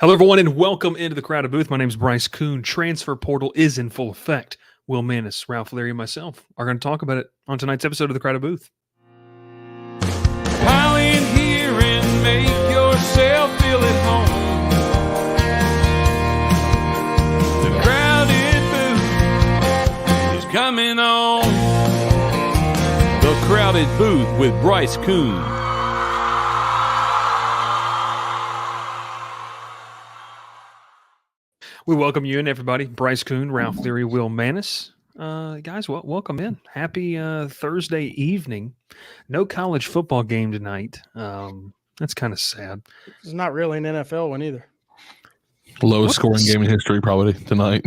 Hello, everyone, and welcome into the Crowded Booth. My name is Bryce Kuhn. Transfer portal is in full effect. Will Manis, Ralph Larry, and myself are going to talk about it on tonight's episode of the Crowded Booth. Pile in here and make yourself feel at home. The Crowded Booth is coming on. The Crowded Booth with Bryce Kuhn. We welcome you in, everybody. Bryce Kuhn, Ralph Leary, Will Manis. Guys, welcome in. Happy Thursday evening. No college football game tonight. That's kind of sad. There's not really an NFL one either. Lowest scoring game in history probably tonight.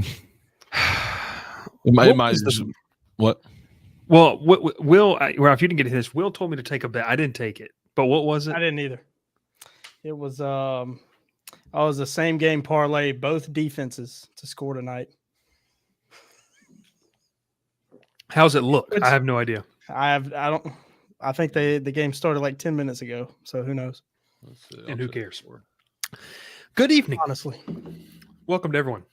What? Well, Will, Ralph, you didn't get this. Will told me to take a bet. I didn't take it. But what was it? I didn't either. It was the same game parlay, both defenses to score tonight. How's it look? I have no idea. I think the game started like 10 minutes ago, so who knows? And who cares? Good evening. Honestly. Welcome to everyone.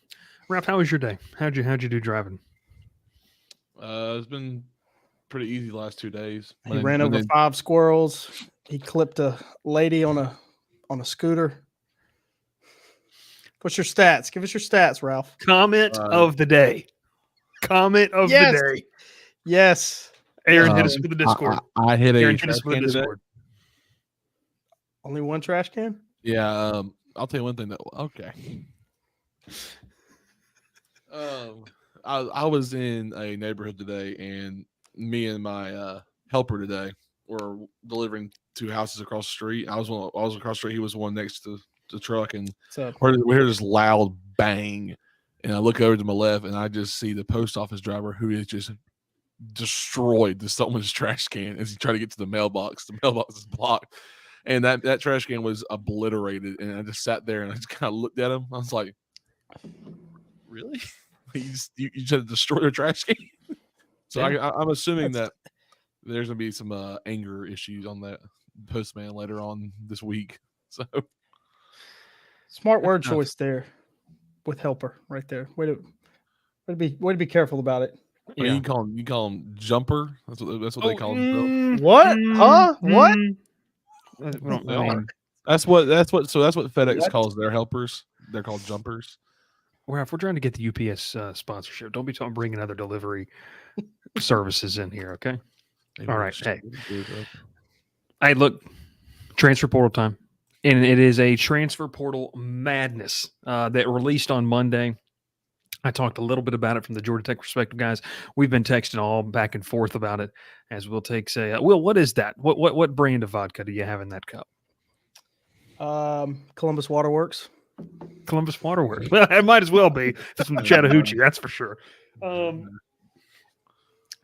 Ralph, how was your day? How'd you do driving? It's been pretty easy the last 2 days. He ran over 5 squirrels. He clipped a lady on a scooter. What's your stats? Give us your stats, Ralph. Comment of the day. Comment of the day. Yes. Aaron, hit us with the Discord. I hit Aaron, a hit us with the Discord. Only one trash can? Yeah, I'll tell you one thing okay. I was in a neighborhood today, and me and my helper today were delivering 2 houses across the street. I was across the street. He was one next to the truck, and we hear this loud bang, and I look over to my left, and I just see the post office driver who has just destroyed someone's trash can as he tried to get to the mailbox. The mailbox is blocked, and that trash can was obliterated. And I just sat there and I just kind of looked at him. I was like, "Really? You tried to destroy your trash can?" So I'm assuming that there's gonna be some anger issues on that postman later on this week. So. Smart word choice there with helper right there. Way to be careful about it. Yeah. You call him jumper. That's what they call him. What? Huh? What? That's what FedEx calls their helpers. They're called jumpers. Well, if we're trying to get the UPS sponsorship, don't be bringing other delivery services in here, okay? All right. Hey, look, transfer portal time. And it is a transfer portal madness that released on Monday. I talked a little bit about it from the Georgia Tech perspective, guys. We've been texting all back and forth about it, as Will takes Will, what is that? What brand of vodka do you have in that cup? Columbus Waterworks. Columbus Waterworks. Well, it might as well be. It's from the Chattahoochee, that's for sure.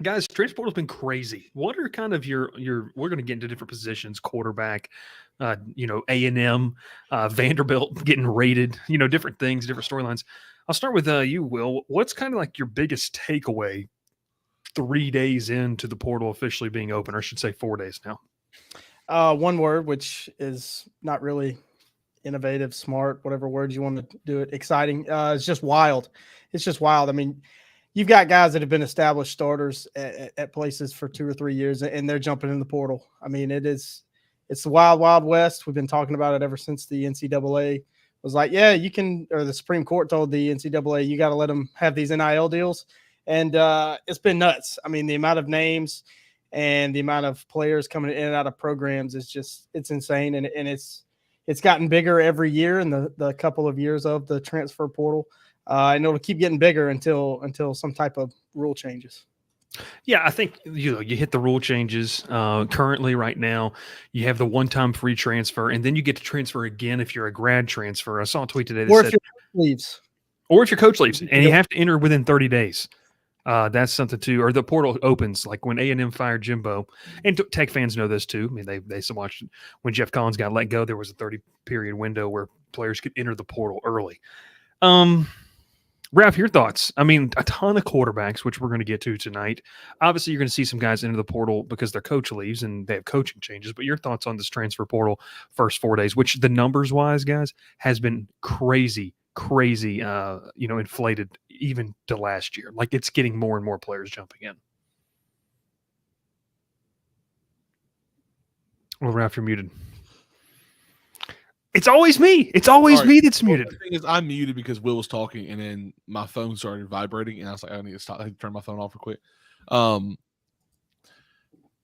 Guys, transfer portal's been crazy. What are kind of your we're going to get into different positions, quarterback, A&M, Vanderbilt getting rated, different things, different storylines. I'll start with you, Will. What's kind of like your biggest takeaway 3 days into the portal officially being open, or I should say 4 days now? One word, which is not really innovative, smart, whatever word you want to do it, exciting. It's just wild. It's just wild. I mean, you've got guys that have been established starters at places for 2 or 3 years, and they're jumping in the portal. I mean, it's the wild, wild west. We've been talking about it ever since the NCAA was like, yeah, you can, or the Supreme Court told the NCAA, you got to let them have these NIL deals. And it's been nuts. I mean, the amount of names and the amount of players coming in and out of programs is just, it's insane. And it's gotten bigger every year in the couple of years of the transfer portal. And it'll keep getting bigger until some type of rule changes. Yeah, I think you hit the rule changes currently right now. You have the one-time free transfer, and then you get to transfer again if you're a grad transfer. I saw a tweet today that said, if your coach leaves. Or if your coach leaves, and you have to enter within 30 days. That's something too. Or the portal opens, like when A&M fired Jimbo, and Tech fans know this too. I mean, they watched when Jeff Collins got let go. There was a 30-period window where players could enter the portal early. Ralph, your thoughts? I mean, a ton of quarterbacks, which we're going to get to tonight. Obviously, you're going to see some guys into the portal because their coach leaves and they have coaching changes. But your thoughts on this transfer portal first 4 days, which the numbers wise, guys, has been crazy, inflated even to last year. Like it's getting more and more players jumping in. Well, Ralph, you're muted. It's always me. It's always me that's muted. The thing is, I'm muted because Will was talking, and then my phone started vibrating, and I was like, I need to stop. I had to turn my phone off real quick.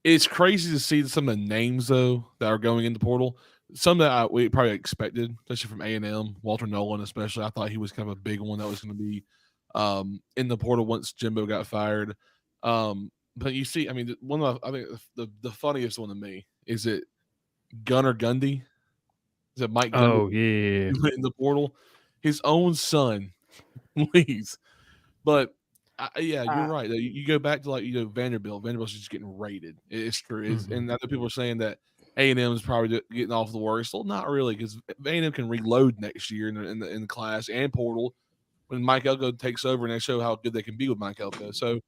It's crazy to see some of the names though that are going in the portal. Some that we probably expected, especially from A&M, Walter Nolan, especially. I thought he was kind of a big one that was going to be in the portal once Jimbo got fired. But you see, I mean, I think the funniest one to me is it Gunnar Gundy. Is it Mike Gundy? Oh, yeah. In the portal. His own son leaves. But, you're right. You go back to, Vanderbilt. Vanderbilt's just getting raided. It's true. And other people are saying that A&M is probably getting off the worst. Well, not really, because A&M can reload next year in the class and portal when Mike Elko takes over, and they show how good they can be with Mike Elko. So,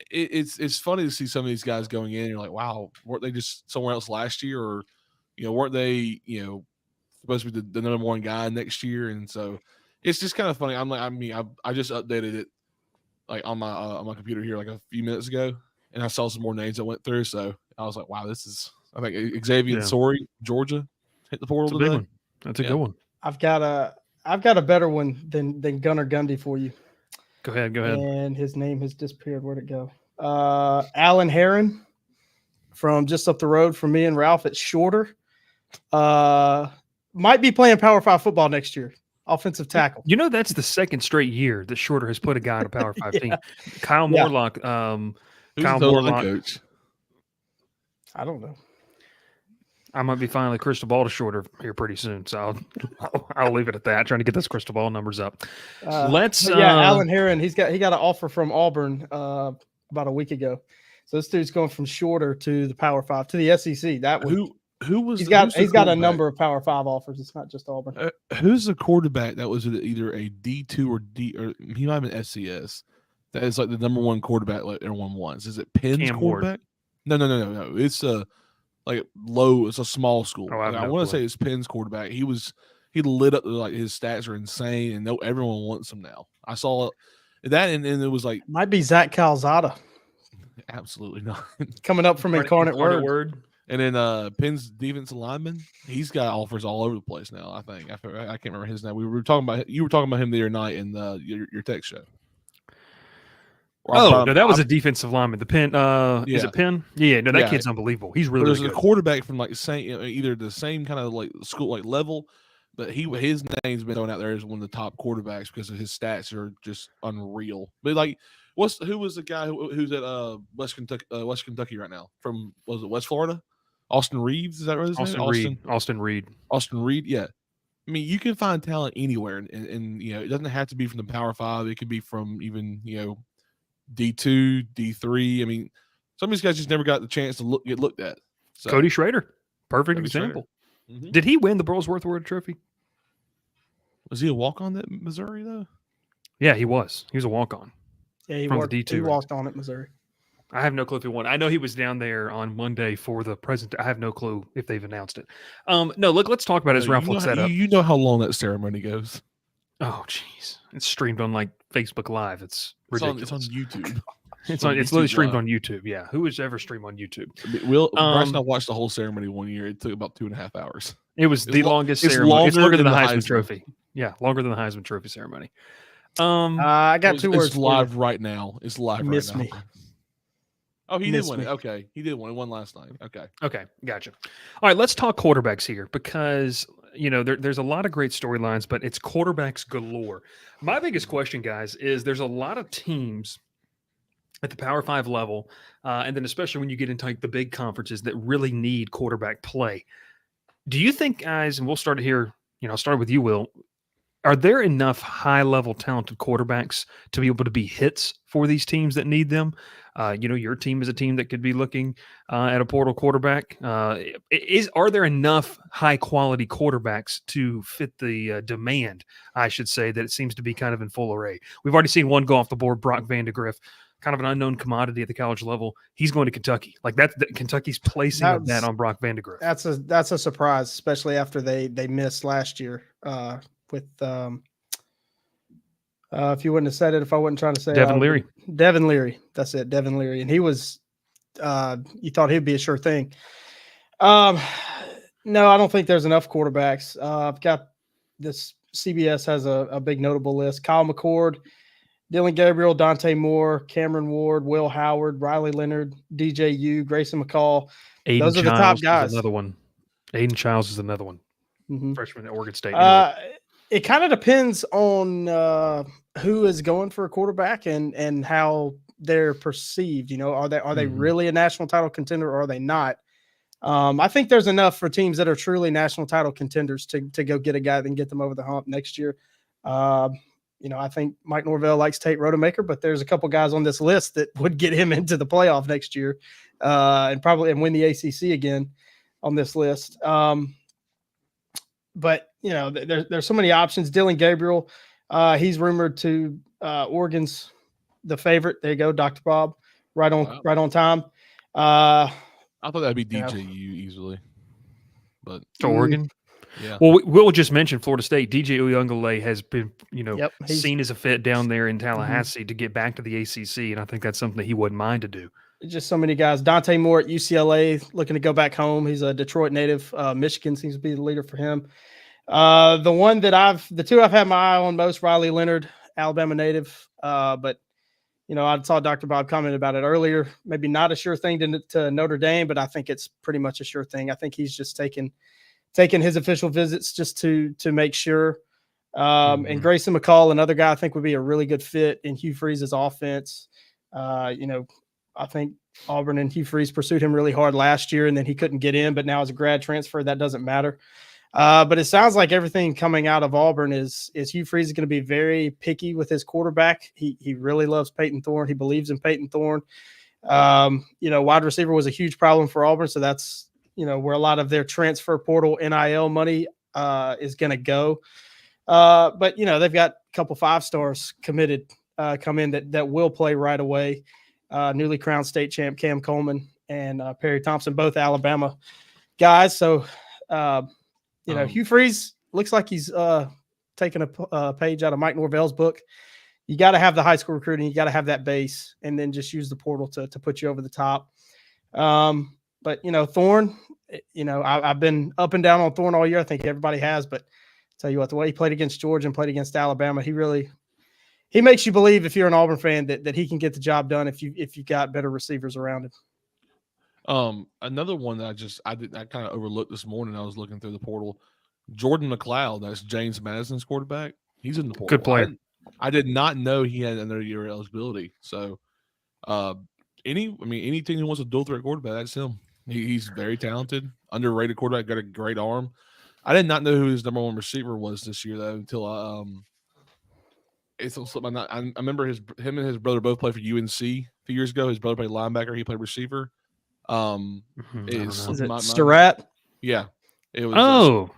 it's funny to see some of these guys going in. You're like, wow, weren't they just somewhere else last year, or weren't they supposed to be the number one guy next year? And so it's just kind of funny. I just updated it on my computer here a few minutes ago, and I saw some more names that went through. So I was like, wow, this is. I think Xavier Sorey, Georgia, hit the portal today. Big one. That's a good one. I've got a better one than Gunnar Gundy for you. Go ahead. And his name has disappeared. Where'd it go? Alan Herron from just up the road from me and Ralph at Shorter. Might be playing Power 5 football next year. Offensive tackle. That's the second straight year that Shorter has put a guy on a Power 5 team. Kyle Morlock. Kyle Morlock. Coach? I don't know. I might be finally crystal ball to Shorter here pretty soon, so I'll leave it at that. Trying to get those crystal ball numbers up. Alan Herron. He got an offer from Auburn about a week ago. So this dude's going from Shorter to the Power 5 to the SEC. That was he's got a number of Power 5 offers. It's not just Auburn. Who's the quarterback that was either a D2 or he might have been SCS. That is the number one quarterback everyone wants. Is it Penn's Cam quarterback? No. It's low. It's a small school. Oh, I want to say it's Penn's quarterback. He lit up his stats are insane, and everyone wants him now. I saw that, and it was might be Zach Calzada. Absolutely not. Coming up from Incarnate Word. And then Penn's defensive lineman, he's got offers all over the place now. I think I can't remember his name. You were talking about him the other night in your text show. No, that was a defensive lineman. The Penn, is it Penn? Yeah, no, that kid's unbelievable. He's really good. There's a quarterback from either the same kind of school level, but his name's been thrown out there as one of the top quarterbacks because of his stats are just unreal. But who was the guy who's at West Kentucky right now? From was it West Florida? Austin Reeves, is that what his name? Austin Reed. Austin Reed, yeah. I mean, you can find talent anywhere, and it doesn't have to be from the Power 5. It could be from even D2, D3. I mean, some of these guys just never got the chance to get looked at. So, Cody Schrader, perfect example. Mm-hmm. Did he win the Burlsworth Award Trophy? Was he a walk-on at Missouri though? Yeah, he was. He was a walk-on. Yeah, he walked on at Missouri. I have no clue if he won. I know he was down there on Monday for the present. I have no clue if they've announced it. No, look, let's talk about his Ralph looks that up. You know how long that ceremony goes. Oh, jeez. It's streamed on Facebook Live. It's ridiculous. It's on YouTube. It's literally streamed on YouTube. Yeah. Who would ever stream on YouTube? Bryce and I watched the whole ceremony one year. It took about 2.5 hours. It was the longest ceremony. It's longer than the Heisman Trophy. Yeah, longer than the Heisman Trophy ceremony. I got two words. It's live right now. It's live right now. Me. Oh, he did win it. Okay. He did win. He won last night. Okay. Gotcha. All right. Let's talk quarterbacks here because, there's a lot of great storylines, but it's quarterbacks galore. My biggest question, guys, is there's a lot of teams at the Power 5 level, and then especially when you get into the big conferences that really need quarterback play. Do you think, guys, and we'll start here, I'll start with you, Will. are there enough high-level talented quarterbacks to be able to be hits for these teams that need them? Your team is a team that could be looking at a portal quarterback. Are there enough high-quality quarterbacks to fit the demand, I should say, that it seems to be kind of in full array? We've already seen one go off the board, Brock Vandegrift, kind of an unknown commodity at the college level. He's going to Kentucky. Like Kentucky's placing a bet on Brock Vandegrift. That's a surprise, especially after they missed last year. With if you wouldn't have said it, if I wasn't trying to say Devin Leary. Devin Leary. That's it. Devin Leary. And he was, you thought he'd be a sure thing. No, I don't think there's enough quarterbacks. I've got this. CBS has a big notable list. Kyle McCord, Dylan Gabriel, Dante Moore, Cameron Ward, Will Howard, Riley Leonard, DJU, Grayson McCall. Those are the top guys. Another one. Aiden Childs is another one. Mm-hmm. Freshman at Oregon State. It kind of depends on who is going for a quarterback and how they're perceived. Are they really a national title contender or are they not? I think there's enough for teams that are truly national title contenders to go get a guy that can get them over the hump next year. I think Mike Norvell likes Tate Rodemaker, but there's a couple guys on this list that would get him into the playoff next year and win the ACC again on this list. But there's so many options. Dylan Gabriel, he's rumored to Oregon's the favorite. There you go, Dr. Bob, right on time. I thought that'd be DJU easily, but to Oregon. Yeah. Well, we'll just mention Florida State. DJ Uyunglele has been, seen as a fit down there in Tallahassee to get back to the ACC, and I think that's something that he wouldn't mind to do. Just so many guys. Dante Moore at UCLA looking to go back home. He's a Detroit native. Michigan seems to be the leader for him. The two I've had my eye on most, Riley Leonard, Alabama native. But I saw Dr. Bob comment about it earlier. Maybe not a sure thing to Notre Dame, but I think it's pretty much a sure thing. I think he's just taking his official visits just to make sure. And Grayson McCall, another guy I think would be a really good fit in Hugh Freeze's offense. I think Auburn and Hugh Freeze pursued him really hard last year, and then he couldn't get in. But now as a grad transfer, that doesn't matter. But it sounds like everything coming out of Auburn is Hugh Freeze is going to be very picky with his quarterback. He really loves Peyton Thorne. He believes in Peyton Thorne. Wide receiver was a huge problem for Auburn, so that's where a lot of their transfer portal NIL money is going to go. But they've got a couple 5-stars committed come in that will play right away. Newly crowned state champ Cam Coleman and Perry Thompson, both Alabama guys. So, Hugh Freeze looks like he's taking a page out of Mike Norvell's book. You got to have the high school recruiting. You got to have that base and then just use the portal to put you over the top. But Thorne, I've been up and down on Thorne all year. I think everybody has, but tell you what, the way he played against Georgia and played against Alabama, he makes you believe, if you're an Auburn fan, that he can get the job done if you've got better receivers around him. Another one that I kind of overlooked this morning. I was looking through the portal. Jordan McLeod, that's James Madison's quarterback. He's in the portal. Good player. I did not know he had another year of eligibility. So, any team who wants a dual threat quarterback, that's him. He's very talented, underrated quarterback, got a great arm. I did not know who his number one receiver was this year though until I remember him and his brother both played for UNC a few years ago. His brother played linebacker. He played receiver. Is it Surratt? Yeah, it was.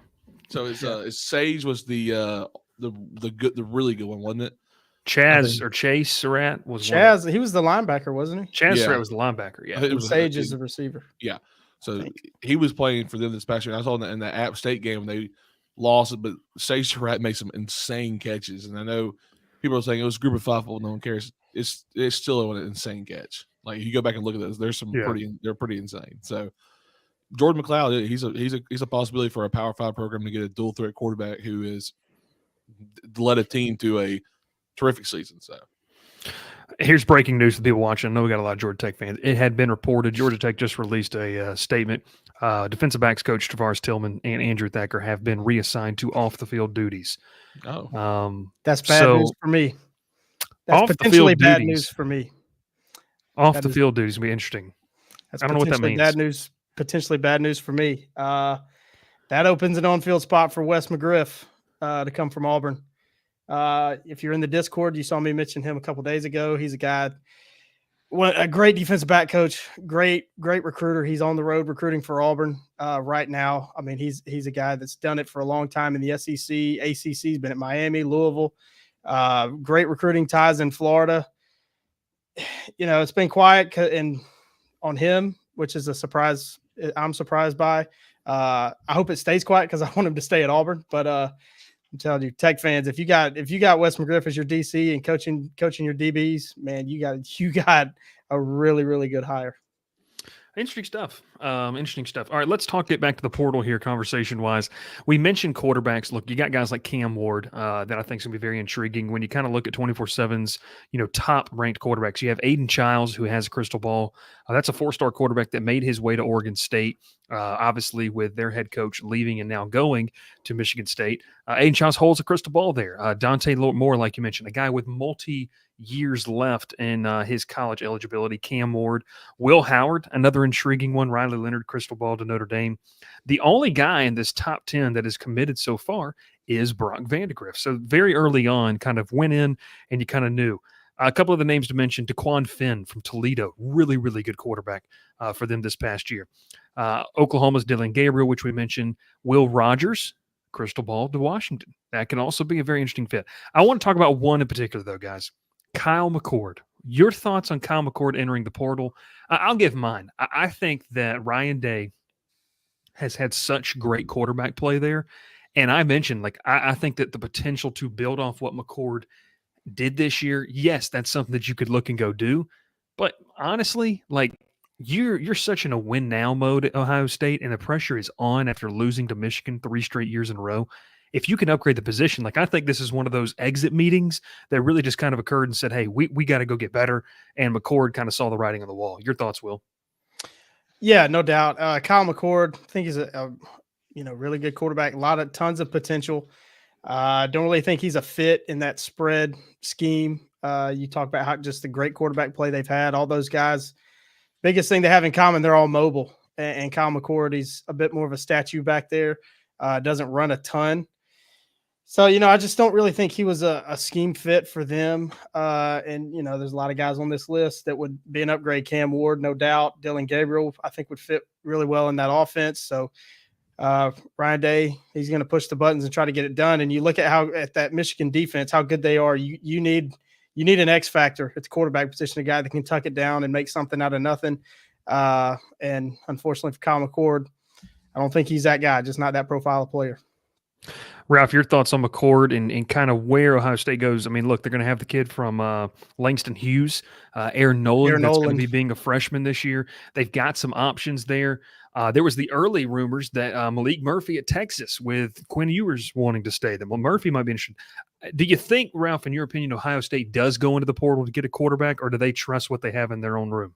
It's Sage was the really good one, wasn't it? Chase Surratt was Chaz. He was the linebacker, wasn't he? Surratt was the linebacker. Yeah, Sage is the receiver. Yeah, so he was playing for them this past year. I saw in the App State game they lost it, but Sage Surratt made some insane catches, and I know people are saying it was a group of 5. Well, no one cares. It's still an insane catch. Like you go back and look at those, there's some they're pretty insane. So Jordan McLeod, he's a possibility for a Power 5 program to get a dual threat quarterback who is led a team to a terrific season. So here's breaking news for people watching. I know we got a lot of Georgia Tech fans. It had been reported Georgia Tech just released a statement. Defensive backs coach Tavares Tillman and Andrew Thacker have been reassigned to off the field duties. That's bad news for me. That's potentially bad news for me. Off the field duties will be interesting. I don't know what that means. Potentially bad news for me. That opens an on-field spot for Wes McGriff to come from Auburn. If you're in the Discord, you saw me mention him a couple days ago. He's a guy, a great defensive back coach, great recruiter. He's on the road recruiting for Auburn right now. I mean, he's a guy that's done it for a long time in the SEC, ACC. He's been at Miami, Louisville. Great recruiting ties in Florida. It's been quiet on him, which is a surprise. I'm surprised by. I hope it stays quiet because I want him to stay at Auburn. But I'm telling you, Tech fans, if you got Wes McGriff as your DC and coaching your DBs, man, you got a really, really good hire. Interesting stuff. Interesting stuff. All right, get back to the portal here conversation-wise. We mentioned quarterbacks. Look, you got guys like Cam Ward that I think is going to be very intriguing. When you kind of look at 24/7's, top-ranked quarterbacks, you have Aiden Childs, who has a crystal ball. That's a 4-star quarterback that made his way to Oregon State, obviously with their head coach leaving and now going to Michigan State. Aiden Childs holds a crystal ball there. Dante Moore, like you mentioned, a guy with multi-years left in his college eligibility. Cam Ward, Will Howard, another intriguing one. Riley Leonard, crystal ball to Notre Dame. The only guy in this top 10 that is committed so far is Brock Vandegrift. So very early on, kind of went in and you kind of knew. A couple of the names to mention: DeQuan Finn from Toledo, really, really good quarterback for them this past year. Oklahoma's Dylan Gabriel, which we mentioned. Will Rogers, crystal ball to Washington. That can also be a very interesting fit. I want to talk about one in particular, though, guys. Kyle McCord. Your thoughts on Kyle McCord entering the portal? I'll give mine. I think that Ryan Day has had such great quarterback play there. And I mentioned, I think that the potential to build off what McCord did this year, yes, that's something that you could look and go do. But honestly, you're such in a win now mode at Ohio State, and the pressure is on after losing to Michigan 3 straight years in a row. If you can upgrade the position, I think this is one of those exit meetings that really just kind of occurred and said, hey, we got to go get better. And McCord kind of saw the writing on the wall. Your thoughts, Will? Yeah, no doubt. Kyle McCord, I think he's a really good quarterback. Tons of potential. I don't really think he's a fit in that spread scheme. You talk about how just the great quarterback play they've had. All those guys, biggest thing they have in common, they're all mobile. And Kyle McCord, he's a bit more of a statue back there. Doesn't run a ton. So, I just don't really think he was a scheme fit for them. And there's a lot of guys on this list that would be an upgrade. Cam Ward, no doubt. Dylan Gabriel, I think, would fit really well in that offense. So, Ryan Day, he's going to push the buttons and try to get it done. And you look at that Michigan defense, how good they are. You need an X factor at the quarterback position, a guy that can tuck it down and make something out of nothing. And unfortunately for Kyle McCord, I don't think he's that guy, just not that profile of player. Ralph, your thoughts on McCord and kind of where Ohio State goes? I mean, look, they're going to have the kid from Langston Hughes, Aaron Nolan, that's going to be being a freshman this year. They've got some options there. There was the early rumors that Malik Murphy at Texas with Quinn Ewers wanting to stay there. Well, Murphy might be interested. Do you think, Ralph, in your opinion, Ohio State does go into the portal to get a quarterback, or do they trust what they have in their own room?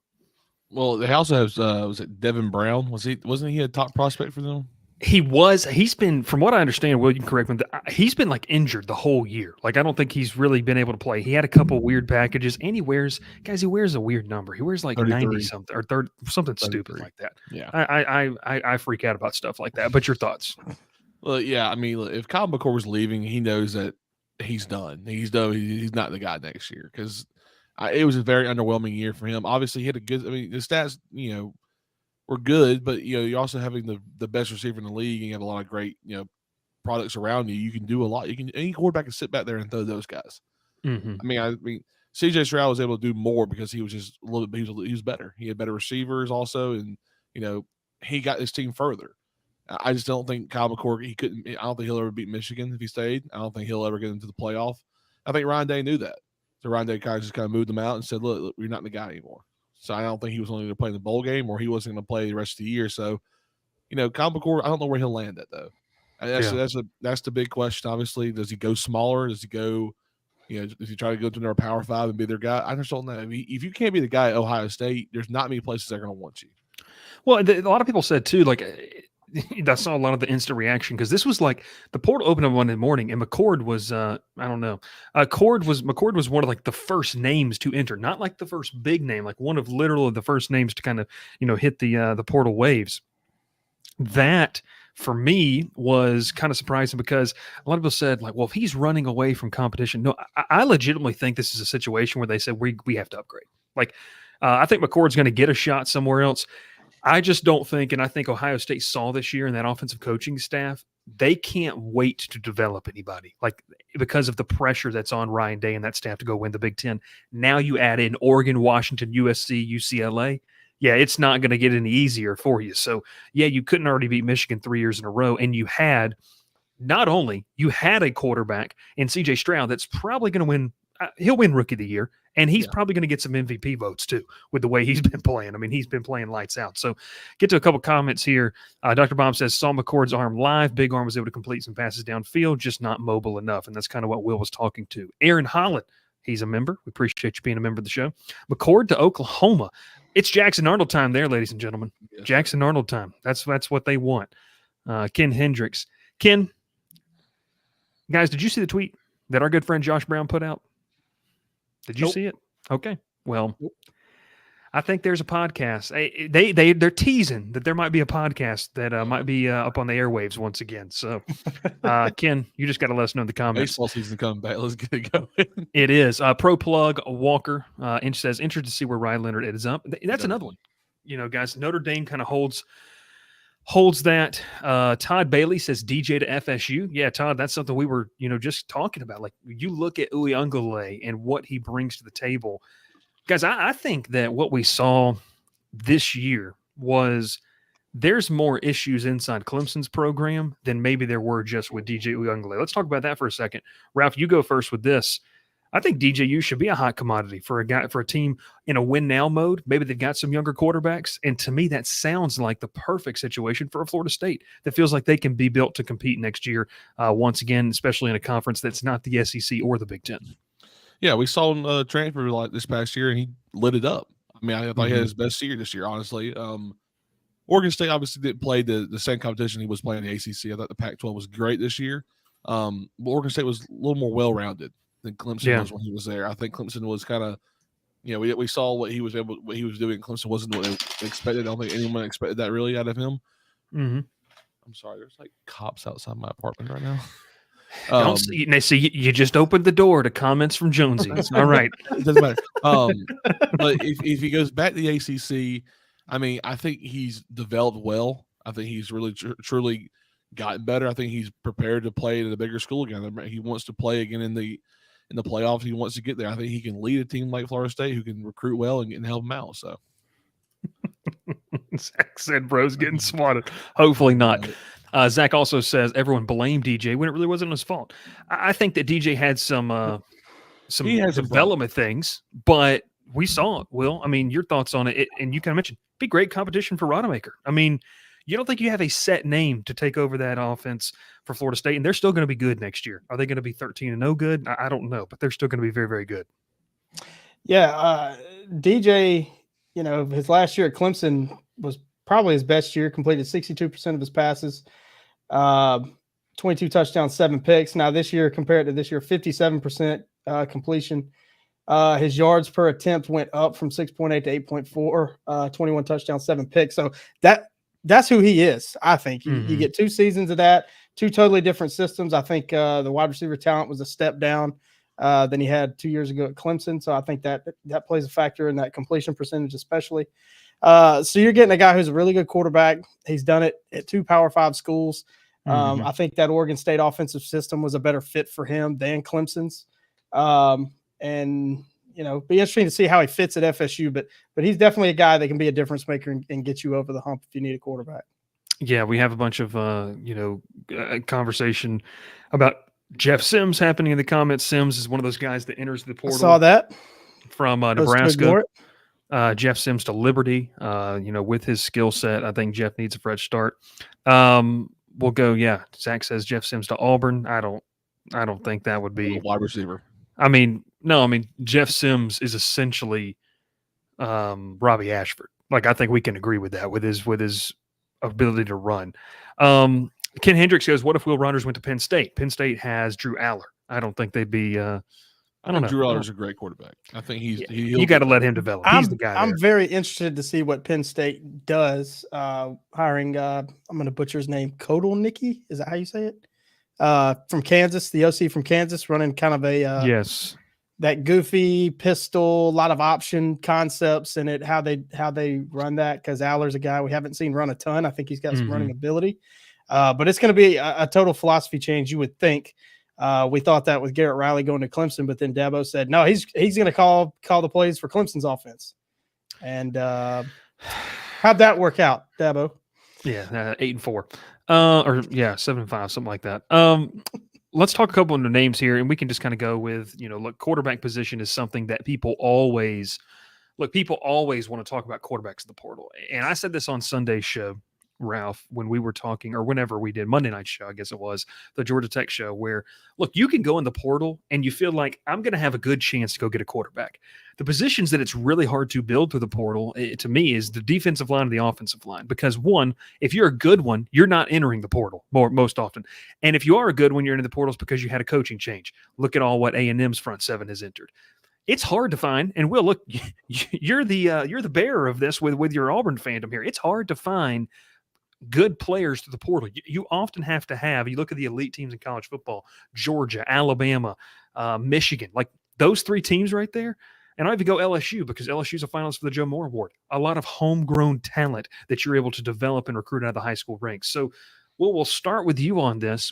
Well, they also have, was it Devin Brown? Wasn't he a top prospect for them? He's been, from what I understand, Will, you can correct me, he's been injured the whole year. I don't think he's really been able to play. He had a couple weird packages, and he wears a weird number. He wears 90 something or 30, something 33. Stupid like that. Yeah. I freak out about stuff like that. But your thoughts? Well, yeah, I mean, if Kyle McCord was leaving, he knows that he's done. He's not the guy next year because it was a very underwhelming year for him. Obviously, he had the stats, were good, but you're also having the best receiver in the league, and you have a lot of great products around you. You can do a lot. Any quarterback can sit back there and throw those guys. Mm-hmm. I mean, CJ Stroud was able to do more because he was just a little bit. He was better. He had better receivers also, and he got his team further. I just don't think Kyle McCord. I don't think he'll ever beat Michigan if he stayed. I don't think he'll ever get into the playoff. I think Ryan Day knew that. So Ryan Day kind of moved him out and said, "Look, you're not the guy anymore." So I don't think he was only going to play in the bowl game, or he wasn't going to play the rest of the year. So, Kyle McCord, I don't know where he'll land at though. That's the big question. Obviously, does he go smaller? Does he go, does he try to go to another Power 5 and be their guy? I just don't know. If you can't be the guy at Ohio State, there's not many places that are going to want you. Well, a lot of people said too, I saw a lot of the instant reaction because this was the portal opened on Monday morning, and McCord was I don't know. McCord was one of the first names to enter, not the first big name, one of literally the first names to kind of hit the portal waves. That for me was kind of surprising because a lot of people said, like, well, if he's running away from competition, no, I legitimately think this is a situation where they said we have to upgrade. Like, I think McCord's going to get a shot somewhere else. I just don't think, and I think Ohio State saw this year in that offensive coaching staff, they can't wait to develop anybody. Like, because of the pressure that's on Ryan Day and that staff to go win the Big Ten. Now you add in Oregon, Washington, USC, UCLA. Yeah, it's not going to get any easier for you. So, yeah, you couldn't already beat Michigan 3 years in a row, and you had not only you had a quarterback in C.J. Stroud that's probably going to win. He'll win Rookie of the Year, and he's probably going to get some MVP votes too with the way he's been playing. I mean, he's been playing lights out. So, get to a couple comments here. Dr. Bob says saw McCord's arm live. Big arm was able to complete some passes downfield, just not mobile enough, and that's kind of what Will was talking to. Aaron Holland, he's a member. We appreciate you being a member of the show. McCord to Oklahoma. It's Jackson Arnold time there, ladies and gentlemen. Yes. Jackson Arnold time. That's what they want. Ken Hendricks. Ken, guys, did you see the tweet that our good friend Josh Brown put out? Did you see it? Okay. Well, I think there's a podcast. They're teasing that there might be a podcast that might be up on the airwaves once again. So, Ken, you just got to let us know in the comments. Baseball season coming back. Let's get it going. It is. Pro Plug Walker says, interested to see where Ryan Leonard ends up. That's another one. You know, guys, Notre Dame kind of holds that. Todd Bailey says DJ to FSU. Yeah, Todd, that's something we were, just talking about. Like, you look at Uyunglele and what he brings to the table. Guys, I think that what we saw this year was there's more issues inside Clemson's program than maybe there were just with DJ Uyunglele. Let's talk about that for a second. Ralph, you go first with this. I think DJU should be a hot commodity for a team in a win-now mode. Maybe they've got some younger quarterbacks, and to me, that sounds like the perfect situation for a Florida State that feels like they can be built to compete next year once again, especially in a conference that's not the SEC or the Big Ten. Yeah, we saw him transfer like this past year, and he lit it up. I mean, I thought he had his best year this year, honestly. Oregon State obviously didn't play the same competition he was playing in the ACC. I thought the Pac-12 was great this year. But Oregon State was a little more well-rounded than Clemson was when he was there. I think Clemson was kind of, we saw what he was doing. Clemson wasn't what they expected. I don't think anyone expected that really out of him. Mm-hmm. I'm sorry, there's like cops outside my apartment right now. Don't see you just opened the door to comments from Jonesy. All right. It doesn't matter. But if he goes back to the ACC, I mean, I think he's developed well. I think he's really truly gotten better. I think he's prepared to play at a bigger school again. He wants to play again in the playoffs. He wants to get there. I think he can lead a team like Florida State who can recruit well and help him out. So Zach said bro's getting swatted. Hopefully not. Zach also says everyone blamed DJ when it really wasn't his fault. I think that DJ had some development things, but we saw it, Will. I mean, your thoughts on it, and you kind of mentioned, be great competition for Rodemaker. I mean, you don't think you have a set name to take over that offense for Florida State, and they're still going to be good next year. Are they going to be 13-0 good? I don't know, but they're still going to be very, very good. Yeah, DJ, his last year at Clemson was probably his best year, completed 62% of his passes, 22 touchdowns, 7 picks. Now this year, compared to this year, 57% completion. His yards per attempt went up from 6.8 to 8.4, 21 touchdowns, 7 picks. So that's who he is, I think. You get 2 seasons of that, 2 totally different systems. I think the wide receiver talent was a step down than he had 2 years ago at Clemson. So I think that plays a factor in that completion percentage especially. So you're getting a guy who's a really good quarterback. He's done it at 2 Power 5 schools. I think that Oregon State offensive system was a better fit for him than Clemson's. And be interesting to see how he fits at FSU, but he's definitely a guy that can be a difference maker and get you over the hump if you need a quarterback. Yeah, we have a bunch of conversation about Jeff Sims happening in the comments. Sims is one of those guys that enters the portal. I saw that from Nebraska. Jeff Sims to Liberty. With his skill set, I think Jeff needs a fresh start. We'll go. Yeah, Zach says Jeff Sims to Auburn. I don't think that would be a wide receiver. I mean, no. I mean, Jeff Sims is essentially Robbie Ashford. Like, I think we can agree with that with his ability to run. Ken Hendricks goes, "What if Will Rogers went to Penn State? Penn State has Drew Aller. I don't think they'd be. I I don't know. Drew Aller's a great quarterback. I think you got to let him develop. He's the guy. I'm very interested to see what Penn State does. Hiring, I'm going to butcher his name, Kotelnicki. Is that how you say it? From Kansas, the OC from Kansas, running kind of a yes, that goofy pistol, a lot of option concepts in it. How they run that, because Aller's a guy we haven't seen run a ton. I think he's got some running ability, but it's going to be a total philosophy change. You would think. We thought that with Garrett Riley going to Clemson, but then Dabo said, no, he's going to call the plays for Clemson's offense. And how'd that work out, Dabo? Yeah, 8-4, or 7-5, something like that. Let's talk a couple of the names here, and we can just kind of go with, look, quarterback position is something that people always want to talk about quarterbacks in the portal. And I said this on Sunday's show, Ralph, when we were talking, or whenever we did Monday night show, I guess it was the Georgia Tech show, where look, you can go in the portal and you feel like I'm going to have a good chance to go get a quarterback. The positions that it's really hard to build through the portal, to me, is the defensive line and the offensive line. Because one, if you're a good one, you're not entering the portal most often. And if you are a good one, you're into the portals because you had a coaching change. Look at all what A&M's front seven has entered. It's hard to find, and Will, look, you're the bearer of this with your Auburn fandom here. It's hard to find good players to the portal. You often have to have, you look at the elite teams in college football, Georgia, Alabama, Michigan, like those three teams right there. And I even go LSU, because LSU is a finalist for the Joe Moore Award. A lot of homegrown talent that you're able to develop and recruit out of the high school ranks. So we'll start with you on this.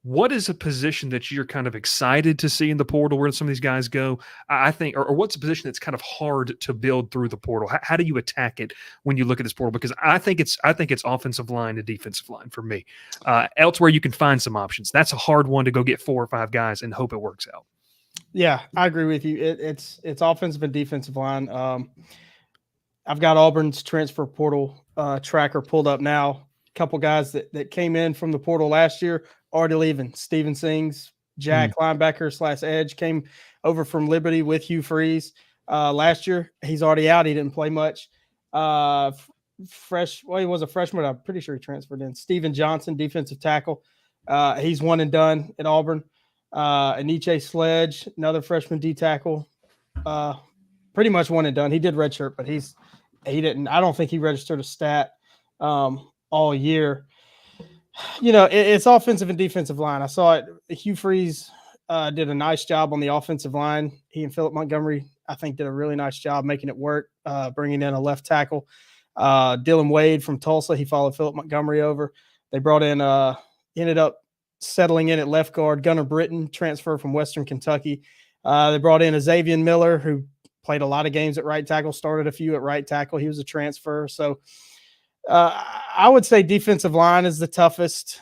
What is a position that you're kind of excited to see in the portal where some of these guys go? I think, or what's a position that's kind of hard to build through the portal? How do you attack it when you look at this portal? Because I think it's offensive line and defensive line for me. Elsewhere, you can find some options. That's a hard one to go get 4 or 5 guys and hope it works out. Yeah, I agree with you. It's offensive and defensive line. I've got Auburn's transfer portal tracker pulled up now. A couple guys that came in from the portal last year already leaving. Steven Sings, Jack, linebacker / edge, came over from Liberty with Hugh Freeze last year. He's already out. He didn't play much. He was a freshman. I'm pretty sure he transferred in. Steven Johnson, defensive tackle. He's one and done at Auburn. Aniche Sledge, another freshman D tackle. Pretty much one and done. He did redshirt, but he didn't. I don't think he registered a stat all year. It's offensive and defensive line. I saw it. Hugh Freeze did a nice job on the offensive line. He and Philip Montgomery, I think, did a really nice job making it work, bringing in a left tackle. Dylan Wade from Tulsa, he followed Philip Montgomery over. They brought in, ended up settling in at left guard, Gunnar Britton, transfer from Western Kentucky. They brought in a Xavier Miller, who played a lot of games at right tackle, started a few at right tackle. He was a transfer. So I would say defensive line is the toughest.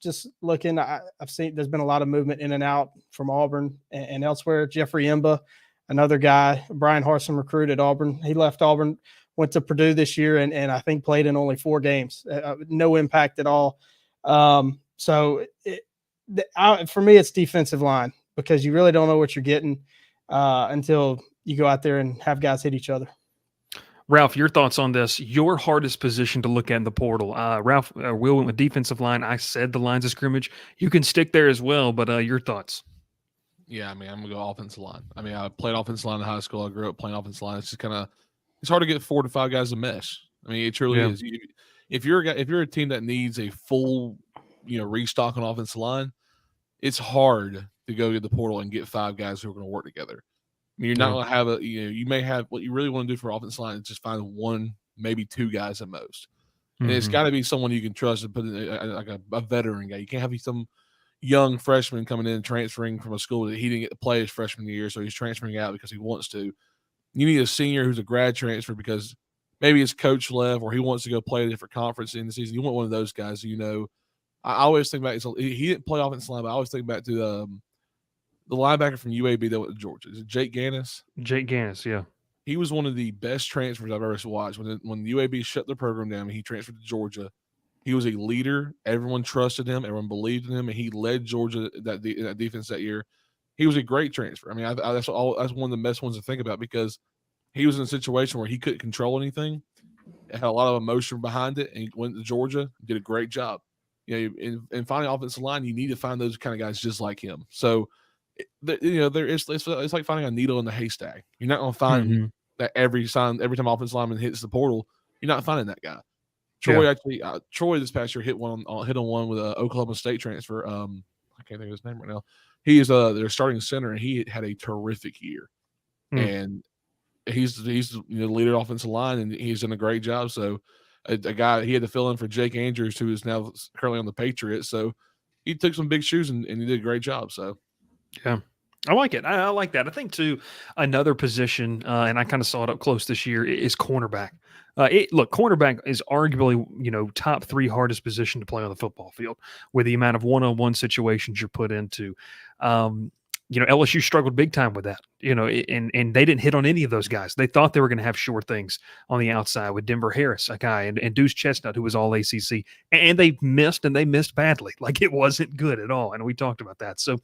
Just looking, I've seen there's been a lot of movement in and out from Auburn and elsewhere. Jeffrey Imba, another guy, Brian Harsin recruited Auburn. He left Auburn, went to Purdue this year, and I think played in only 4 games. No impact at all. So for me, it's defensive line, because you really don't know what you're getting until you go out there and have guys hit each other. Ralph, your thoughts on this? Your hardest position to look at in the portal. Ralph, Will went with defensive line. I said the lines of scrimmage. You can stick there as well, but your thoughts? Yeah, I'm going to go offensive line. I played offensive line in high school. I grew up playing offensive line. It's just it's hard to get 4 to 5 guys to mesh. It truly is. If you're a team that needs a full, restock on offensive line, it's hard to go to the portal and get 5 guys who are going to work together. You're not going to have you may have, what you really want to do for offensive line is just find 1, maybe 2 guys at most. And it's got to be someone you can trust and put in like a veteran guy. You can't have some young freshman coming in and transferring from a school that he didn't get to play his freshman year, so he's transferring out because he wants to. You need a senior who's a grad transfer because maybe his coach left or he wants to go play a different conference in the season. You want one of those guys. I always think back. He didn't play offensive line, but I always think back to the linebacker from UAB that went to Georgia. Is it Jake Gannis? Jake Gannis, yeah. He was one of the best transfers I've ever watched. When UAB shut their program down and he transferred to Georgia, he was a leader. Everyone trusted him. Everyone believed in him, and he led Georgia that defense that year. He was a great transfer. That's one of the best ones to think about because he was in a situation where he couldn't control anything. It had a lot of emotion behind it, and he went to Georgia, did a great job. In finding offensive line, you need to find those kind of guys just like him. So it's like finding a needle in the haystack. You're not going to find that every time offensive lineman hits the portal, you're not finding that guy. Troy this past year hit on one with an Oklahoma State transfer. I can't think of his name right now. He is their starting center, and he had a terrific year. And he's the leader offensive line, and he's done a great job. So a guy, he had to fill in for Jake Andrews, who is now currently on the Patriots. So he took some big shoes and he did a great job. So yeah. I like it. I like that. I think, too, another position, and I kind of saw it up close this year, is cornerback. Cornerback is arguably, top 3 hardest position to play on the football field with the amount of one-on-one situations you're put into. LSU struggled big time with that, and they didn't hit on any of those guys. They thought they were going to have sure things on the outside with Denver Harris, a guy, and Deuce Chestnut, who was all ACC, and they missed badly. Like, it wasn't good at all, and we talked about that. So,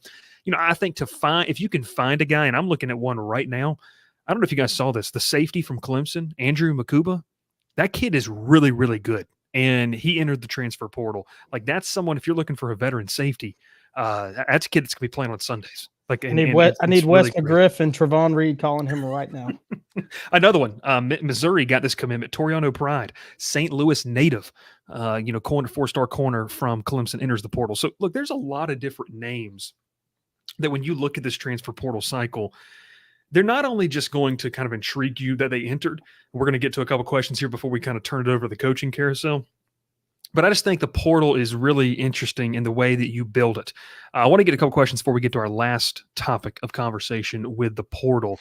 I think if you can find a guy, and I'm looking at one right now, I don't know if you guys saw this, the safety from Clemson, Andrew Makuba, that kid is really, really good, and he entered the transfer portal. Like, that's someone, if you're looking for a veteran safety, that's a kid that's going to be playing on Sundays. Like, I need Wes McGriff and Trevon Reed calling him right now. Another one, Missouri got this commitment. Toriano Pride, St. Louis native, corner, 4-star corner from Clemson enters the portal. So, look, there's a lot of different names that when you look at this transfer portal cycle, they're not only just going to kind of intrigue you that they entered. We're going to get to a couple questions here before we kind of turn it over to the coaching carousel. But I just think the portal is really interesting in the way that you build it. I want to get a couple questions before we get to our last topic of conversation with the portal.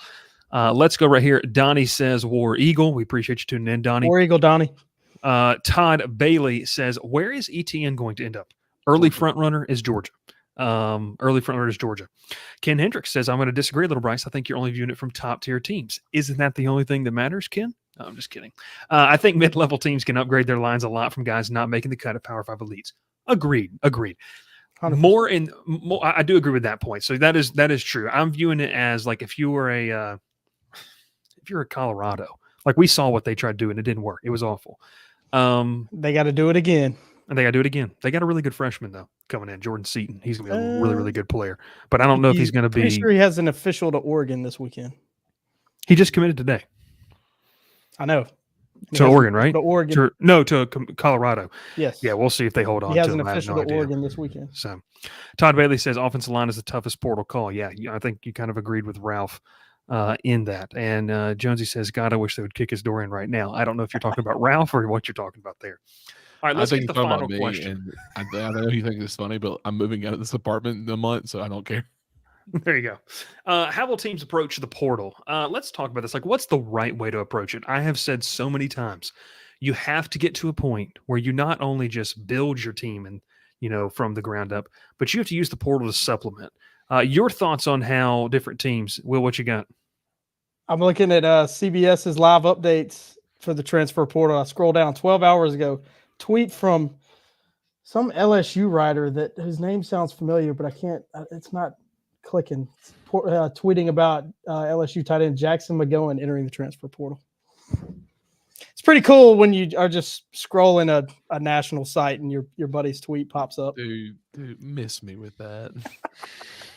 Let's go right here. Donnie says War Eagle. We appreciate you tuning in, Donnie. War Eagle, Donnie. Todd Bailey says, where is ETN going to end up? Early front runner is Georgia. Ken Hendricks says, I'm going to disagree a little, Bryce. I think you're only viewing it from top tier teams. Isn't that the only thing that matters, Ken? No, I'm just kidding. I think mid-level teams can upgrade their lines a lot from guys not making the cut at Power 5 elites. Agreed. 100%. More. I do agree with that point. So that is true. I'm viewing it as like if you're a Colorado, like we saw what they tried to do and it didn't work. It was awful. They got to do it again. And they got to do it again. They got a really good freshman, though, coming in, Jordan Seaton. He's going to be a really, really good player. But I don't know if he's going to be. Pretty sure he has an official to Oregon this weekend. He just committed today. I know. To Oregon, right? To Oregon. To Colorado. Yes. Yeah, we'll see if they hold on to him. He has an official to Oregon this weekend. So, Todd Bailey says offensive line is the toughest portal call. Yeah, I think you kind of agreed with Ralph in that. And Jonesy says, God, I wish they would kick his door in right now. I don't know if you're talking about Ralph or what you're talking about there. All right, let's get the final question. I know you think it's funny, but I'm moving out of this apartment in a month, so I don't care. There you go. How will teams approach the portal? Let's talk about this. Like, what's the right way to approach it? I have said so many times, you have to get to a point where you not only just build your team and, from the ground up, but you have to use the portal to supplement. Your thoughts on how different teams, Will, what you got? I'm looking at CBS's live updates for the transfer portal. I scrolled down 12 hours ago. Tweet from some LSU writer whose name sounds familiar, but I can't. It's not clicking. Tweeting about LSU tight end Jackson McGowan entering the transfer portal. It's pretty cool when you are just scrolling a national site and your buddy's tweet pops up. Dude, miss me with that.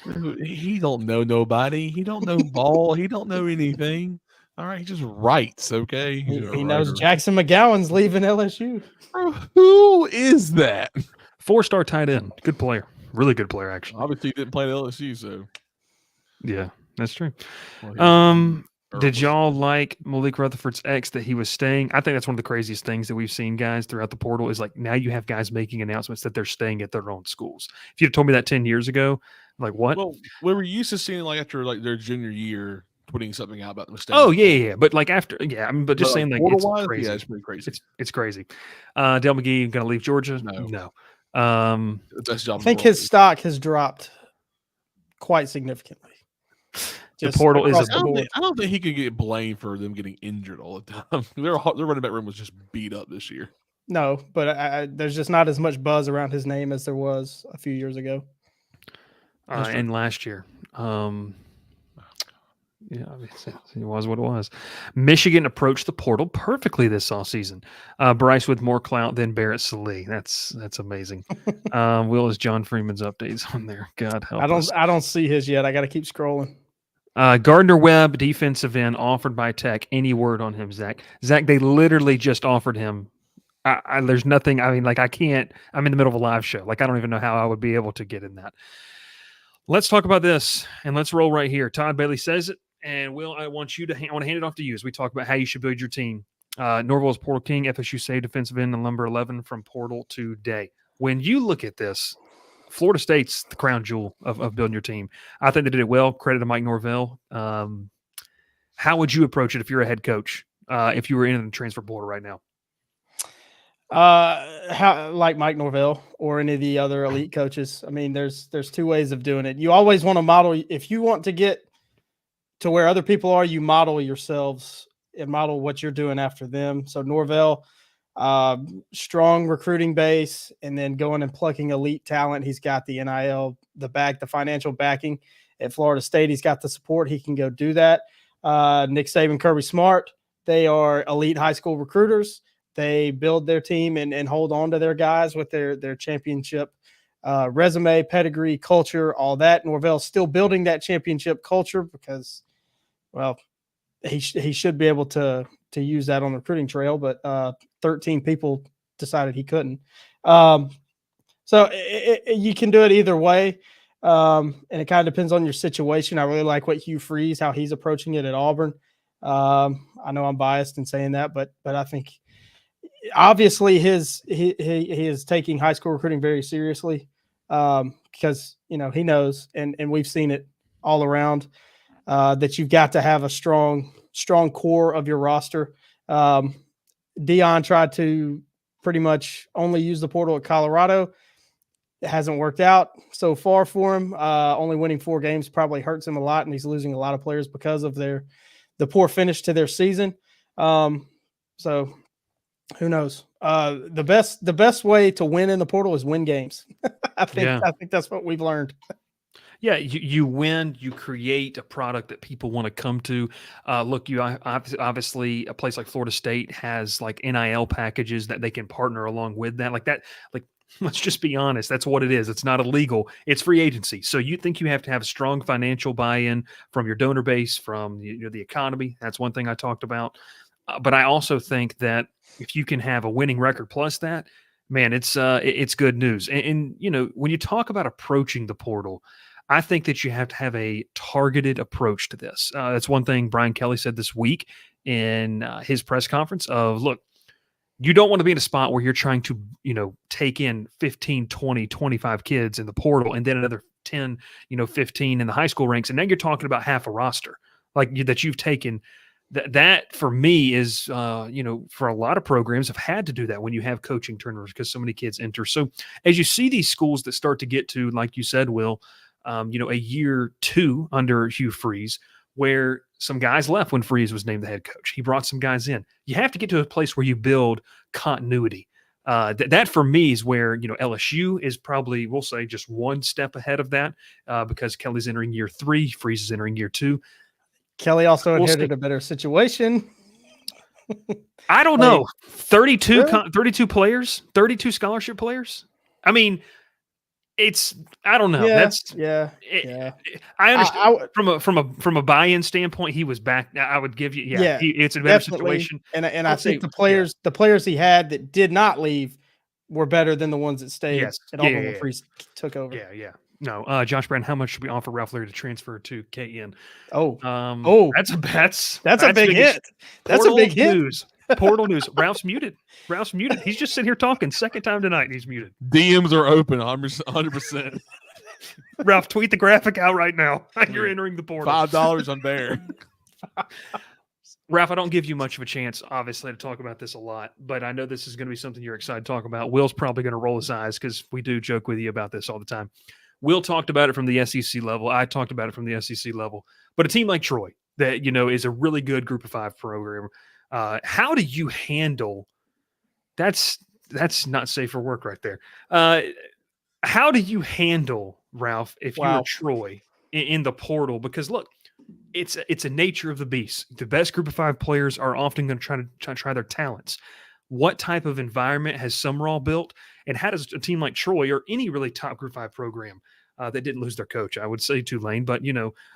Dude, he don't know nobody. He don't know ball. He don't know anything. All right, he just writes, okay? He knows Jackson McGowan's leaving LSU. Who is that? 4-star tight end. Good player. Really good player, actually. Obviously, he didn't play at LSU, so. Yeah, that's true. Did y'all like Malik Rutherford's ex that he was staying? I think that's one of the craziest things that we've seen, guys, throughout the portal is like now you have guys making announcements that they're staying at their own schools. If you'd have told me that 10 years ago, like what? Well, we were used to seeing like after like their junior year putting something out about the mistake. Oh yeah. But like after, yeah, I mean, but just saying like it's crazy. Yeah, it's pretty crazy. It's crazy. Del McGee gonna leave Georgia? No. I think his stock has dropped quite significantly. The portal is I don't think he could get blamed for them getting injured all the time. Their running back room was just beat up this year. No, but there's just not as much buzz around his name as there was a few years ago. And last year. Yeah, I mean, it was what it was. Michigan approached the portal perfectly this offseason. Bryce with more clout than Barrett Salee. That's amazing. Will is John Freeman's updates on there. God help us. I don't see his yet. I got to keep scrolling. Gardner Webb, defensive end, offered by Tech. Any word on him, Zach? Zach, they literally just offered him. There's nothing. I mean, like I can't. I'm in the middle of a live show. Like I don't even know how I would be able to get in that. Let's talk about this, and let's roll right here. Todd Bailey says it, and Will, I want to hand it off to you as we talk about how you should build your team. Norval's Portal King, FSU saved defensive end and number 11 from Portal today. When you look at this, Florida State's the crown jewel of building your team. I think they did it well. Credit to Mike Norvell. How would you approach it if you're a head coach, if you were in the transfer portal right now? Like Mike Norvell or any of the other elite coaches. I mean, there's two ways of doing it. You always want to model. If you want to get to where other people are, you model yourselves and model what you're doing after them. So Norvell, strong recruiting base, and then going and plucking elite talent. He's got the NIL, the financial backing. At Florida State, he's got the support. He can go do that. Nick Saban, Kirby Smart, they are elite high school recruiters. They build their team and hold on to their guys with their championship resume, pedigree, culture, all that. Norvell's still building that championship culture because, well, he should be able to use that on the recruiting trail, but 13 people decided he couldn't. So you can do it either way, and it kind of depends on your situation. I really like what Hugh Freeze, how he's approaching it at Auburn. I know I'm biased in saying that, but I think obviously he is taking high school recruiting very seriously because he knows, and we've seen it all around, that you've got to have a strong core of your roster. Dion tried to pretty much only use the portal at Colorado. It hasn't worked out so far for him. Only winning 4 games probably hurts him a lot, and he's losing a lot of players because of the poor finish to their season. So who knows? The best way to win in the portal is win games. I think that's what we've learned. Yeah, you win, you create a product that people want to come to. Look, obviously a place like Florida State has like NIL packages that they can partner along with that. Like that, like let's just be honest, that's what it is. It's not illegal. It's free agency. So you think you have to have a strong financial buy-in from your donor base, from the economy. That's one thing I talked about. But I also think that if you can have a winning record plus that, man, it's good news. And when you talk about approaching the portal, I think that you have to have a targeted approach to this. That's one thing Brian Kelly said this week in his press conference of, look, you don't want to be in a spot where you're trying to, take in 15, 20, 25 kids in the portal and then another 10, 15 in the high school ranks. And then you're talking about half a roster that you've taken. That for me is, for a lot of programs have had to do that when you have coaching turnovers because so many kids enter. So as you see these schools that start to get to, like you said, Will, a year 2 under Hugh Freeze, where some guys left when Freeze was named the head coach. He brought some guys in. You have to get to a place where you build continuity. That for me is where, LSU is probably, we'll say, just one step ahead of that because Kelly's entering year 3, Freeze is entering year 2. Kelly also inherited a better situation. I don't know. 32 players, 32 scholarship players. I mean, I don't know. I understand from a buy-in standpoint, he was back. I would give you, it's a better situation. And I think the players he had that did not leave were better than the ones that stayed at Auburn when Freeze took over. Yeah. No, Josh Brown, how much should we offer Ralph Leary to transfer to KN? That's a big hit. That's a big hit. Portal news. Ralph's muted. He's just sitting here talking. Second time tonight, and he's muted. DMs are open 100%. Ralph, tweet the graphic out right now. You're entering the portal. $5 on Bear. Ralph, I don't give you much of a chance, obviously, to talk about this a lot, but I know this is going to be something you're excited to talk about. Will's probably going to roll his eyes because we do joke with you about this all the time. Will talked about it from the SEC level. I talked about it from the SEC level. But a team like Troy that, is a really good group of 5 program, how do you handle that's not safe for work right there. How do you handle, Ralph, if you're Troy in the portal? Because look, it's a nature of the beast. The best group of 5 players are often going to try their talents. What type of environment has Summerall built, and how does a team like Troy or any really top group 5 program that didn't lose their coach, I would say Tulane, but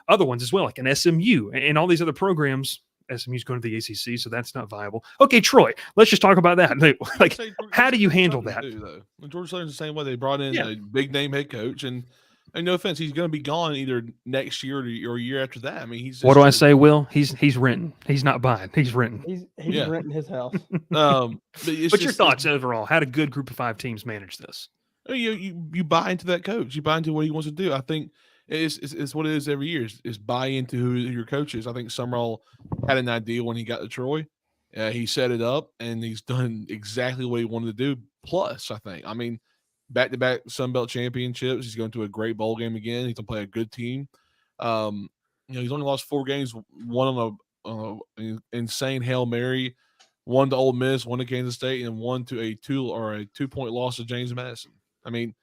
other ones as well, like an SMU and all these other programs. SMU's going to the ACC, so that's not viable. Okay, Troy, let's just talk about that. Like, how do you handle that? Georgia Southern's the same way. They brought in a big name head coach, and no offense, he's going to be gone either next year or a year after that. I mean, he's. What do I say, Will? He's renting. He's not buying. He's renting. He's renting his house. But your thoughts overall? How do good group of 5 teams manage this? You buy into that coach. You buy into what he wants to do. I think it's what it is every year. Is buy into who your coach is. I think Summerall had an idea when he got to Troy. He set it up, and he's done exactly what he wanted to do. Plus, I think, back-to-back Sun Belt championships. He's going to a great bowl game again. He's going to play a good team. He's only lost 4 games. One on an insane Hail Mary, one to Ole Miss, one to Kansas State, and one to a 2-point loss to James Madison. I mean,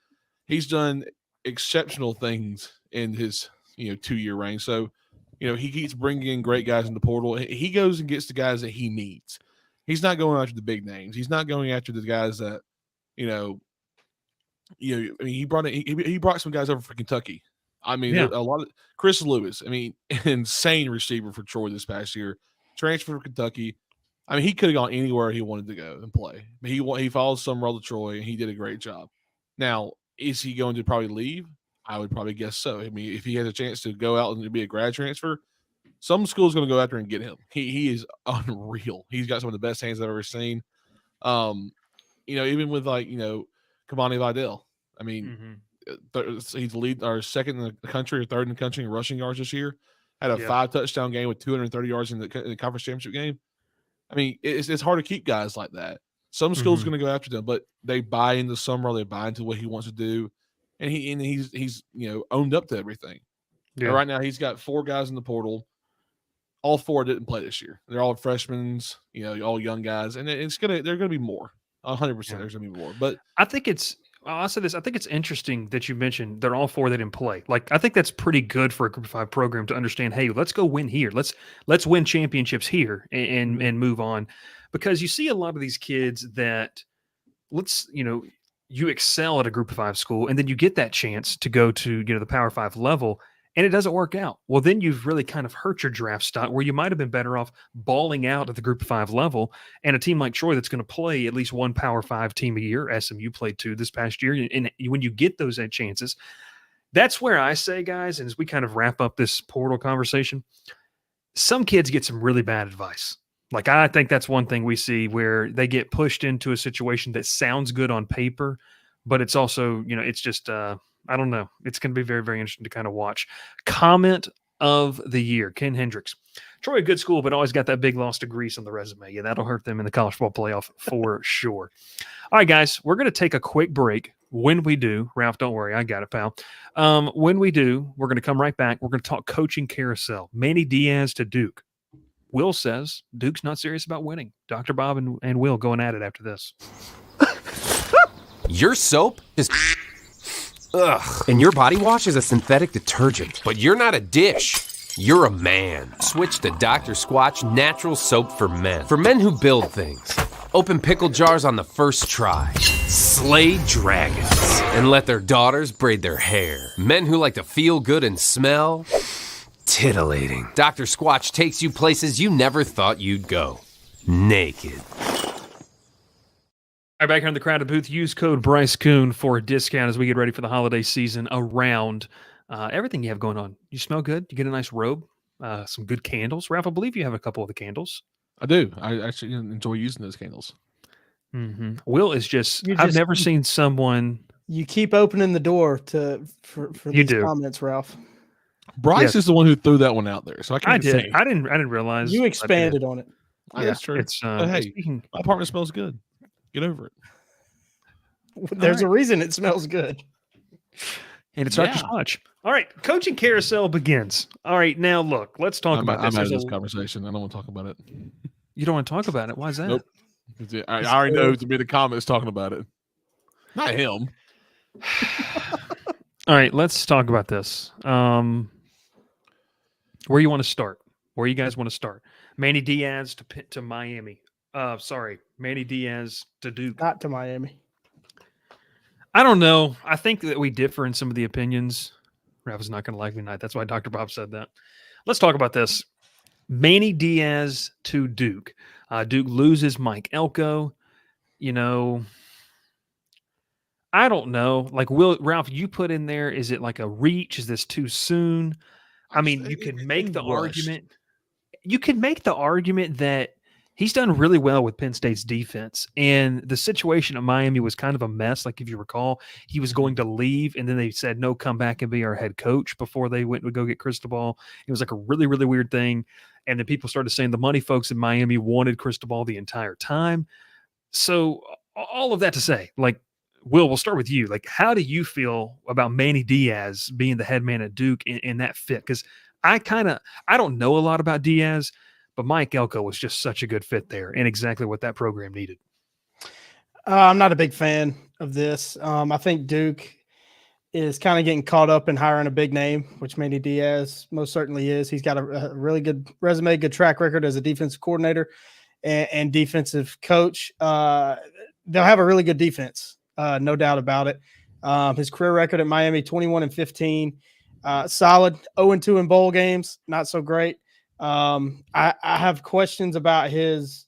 he's done exceptional things in his 2-year reign. So, he keeps bringing in great guys in the portal. He goes and gets the guys that he needs. He's not going after the big names. He's not going after the guys that he brought some guys over for Kentucky. A lot of Chris Lewis. Insane receiver for Troy this past year. Transfer from Kentucky. He could have gone anywhere he wanted to go and play. He followed Summerall to Troy, and he did a great job. Now, is he going to probably leave? I would probably guess so. If he has a chance to go out and be a grad transfer, some school's going to go after and get him. He is unreal. He's got some of the best hands I've ever seen. Even with Kamani Vidal. He's the lead, or second in the country or third in the country in rushing yards this year. Had a 5-touchdown game with 230 yards in the conference championship game. It's hard to keep guys like that. Some schools are going to go after them, but they buy into Summerall. They buy into what he wants to do, and he's owned up to everything. Yeah. Right now, he's got 4 guys in the portal. All 4 didn't play this year. They're all freshmen, all young guys, and they're going to be more. 100%, there's going to be more. But I think I'll say this. I think it's interesting that you mentioned they're all 4 that didn't play. Like, I think that's pretty good for a Group of 5 program to understand, hey, let's go win here. Let's win championships here and move on. Because you see a lot of these kids that you excel at a Group of 5 school, and then you get that chance to go to the Power 5 level, and it doesn't work out. Well, then you've really kind of hurt your draft stock, where you might have been better off balling out at the Group of 5 level. And a team like Troy that's going to play at least 1 Power 5 team a year, SMU played 2 this past year, and when you get those chances, that's where I say, guys, and as we kind of wrap up this portal conversation, some kids get some really bad advice. Like, I think that's one thing we see where they get pushed into a situation that sounds good on paper, but it's also, it's just, I don't know. It's going to be very, very interesting to kind of watch. Comment of the year, Ken Hendricks. Troy, a good school, but always got that big loss to Greece on the resume. Yeah, that'll hurt them in the college football playoff for sure. All right, guys, we're going to take a quick break. When we do, Ralph, don't worry, I got it, pal. When we do, we're going to come right back. We're going to talk coaching carousel. Manny Diaz to Duke. Will says Duke's not serious about winning. Dr. Bob and Will going at it after this. Your soap is ugh, and your body wash is a synthetic detergent. But you're not a dish. You're a man. Switch to Dr. Squatch Natural Soap for Men. For men who build things. Open pickle jars on the first try. Slay dragons. And let their daughters braid their hair. Men who like to feel good and smell titillating. Dr. Squatch takes you places you never thought you'd go. Naked. All right, back here in the crowded booth, use code Bryce Coon for a discount as we get ready for the holiday season around everything you have going on. You smell good. You get a nice robe, some good candles. Ralph, I believe you have a couple of the candles. I do. I actually enjoy using those candles. Mm-hmm. Will is I've never seen someone. You keep opening the door for these comments, Ralph. Bryce is the one who threw that one out there, so I didn't realize you expanded on it. Yeah, that's true. It's hey, my apartment smells good. Get over it. There's a reason it smells good, and it's Dr. Squatch. All right, coaching carousel begins. All right, now look, let's talk about this. I'm out of this conversation. I don't want to talk about it. You don't want to talk about it? Why is that? Nope. I already know to be the comments talking about it. Not him. All right, let's talk about this. Where you want to start? Where you guys want to start? Manny Diaz to Miami. Sorry, Manny Diaz to Duke. Not to Miami. I don't know. I think that we differ in some of the opinions. Raph is not going to like me tonight. That's why Dr. Bob said that. Let's talk about this. Manny Diaz to Duke. Duke loses Mike Elko. I don't know. Like, Ralph, you put in there, is it like a reach? Is this too soon? I mean, you can make the argument. You can make the argument that he's done really well with Penn State's defense. And the situation at Miami was kind of a mess. Like, if you recall, he was going to leave, and then they said, no, come back and be our head coach before they went to go get Cristobal. It was like a really, really weird thing. And then people started saying the money folks in Miami wanted Cristobal the entire time. So all of that to say, like, Will, we'll start with you. Like, how do you feel about Manny Diaz being the head man at Duke in that fit? Because I don't know a lot about Diaz, but Mike Elko was just such a good fit there and exactly what that program needed. I'm not a big fan of this. I think Duke is kind of getting caught up in hiring a big name, which Manny Diaz most certainly is. He's got a really good resume, good track record as a defensive coordinator and defensive coach. They'll have a really good defense. No doubt about it. His career record at Miami, 21-15, solid. 0-2 in bowl games, not so great. I have questions about his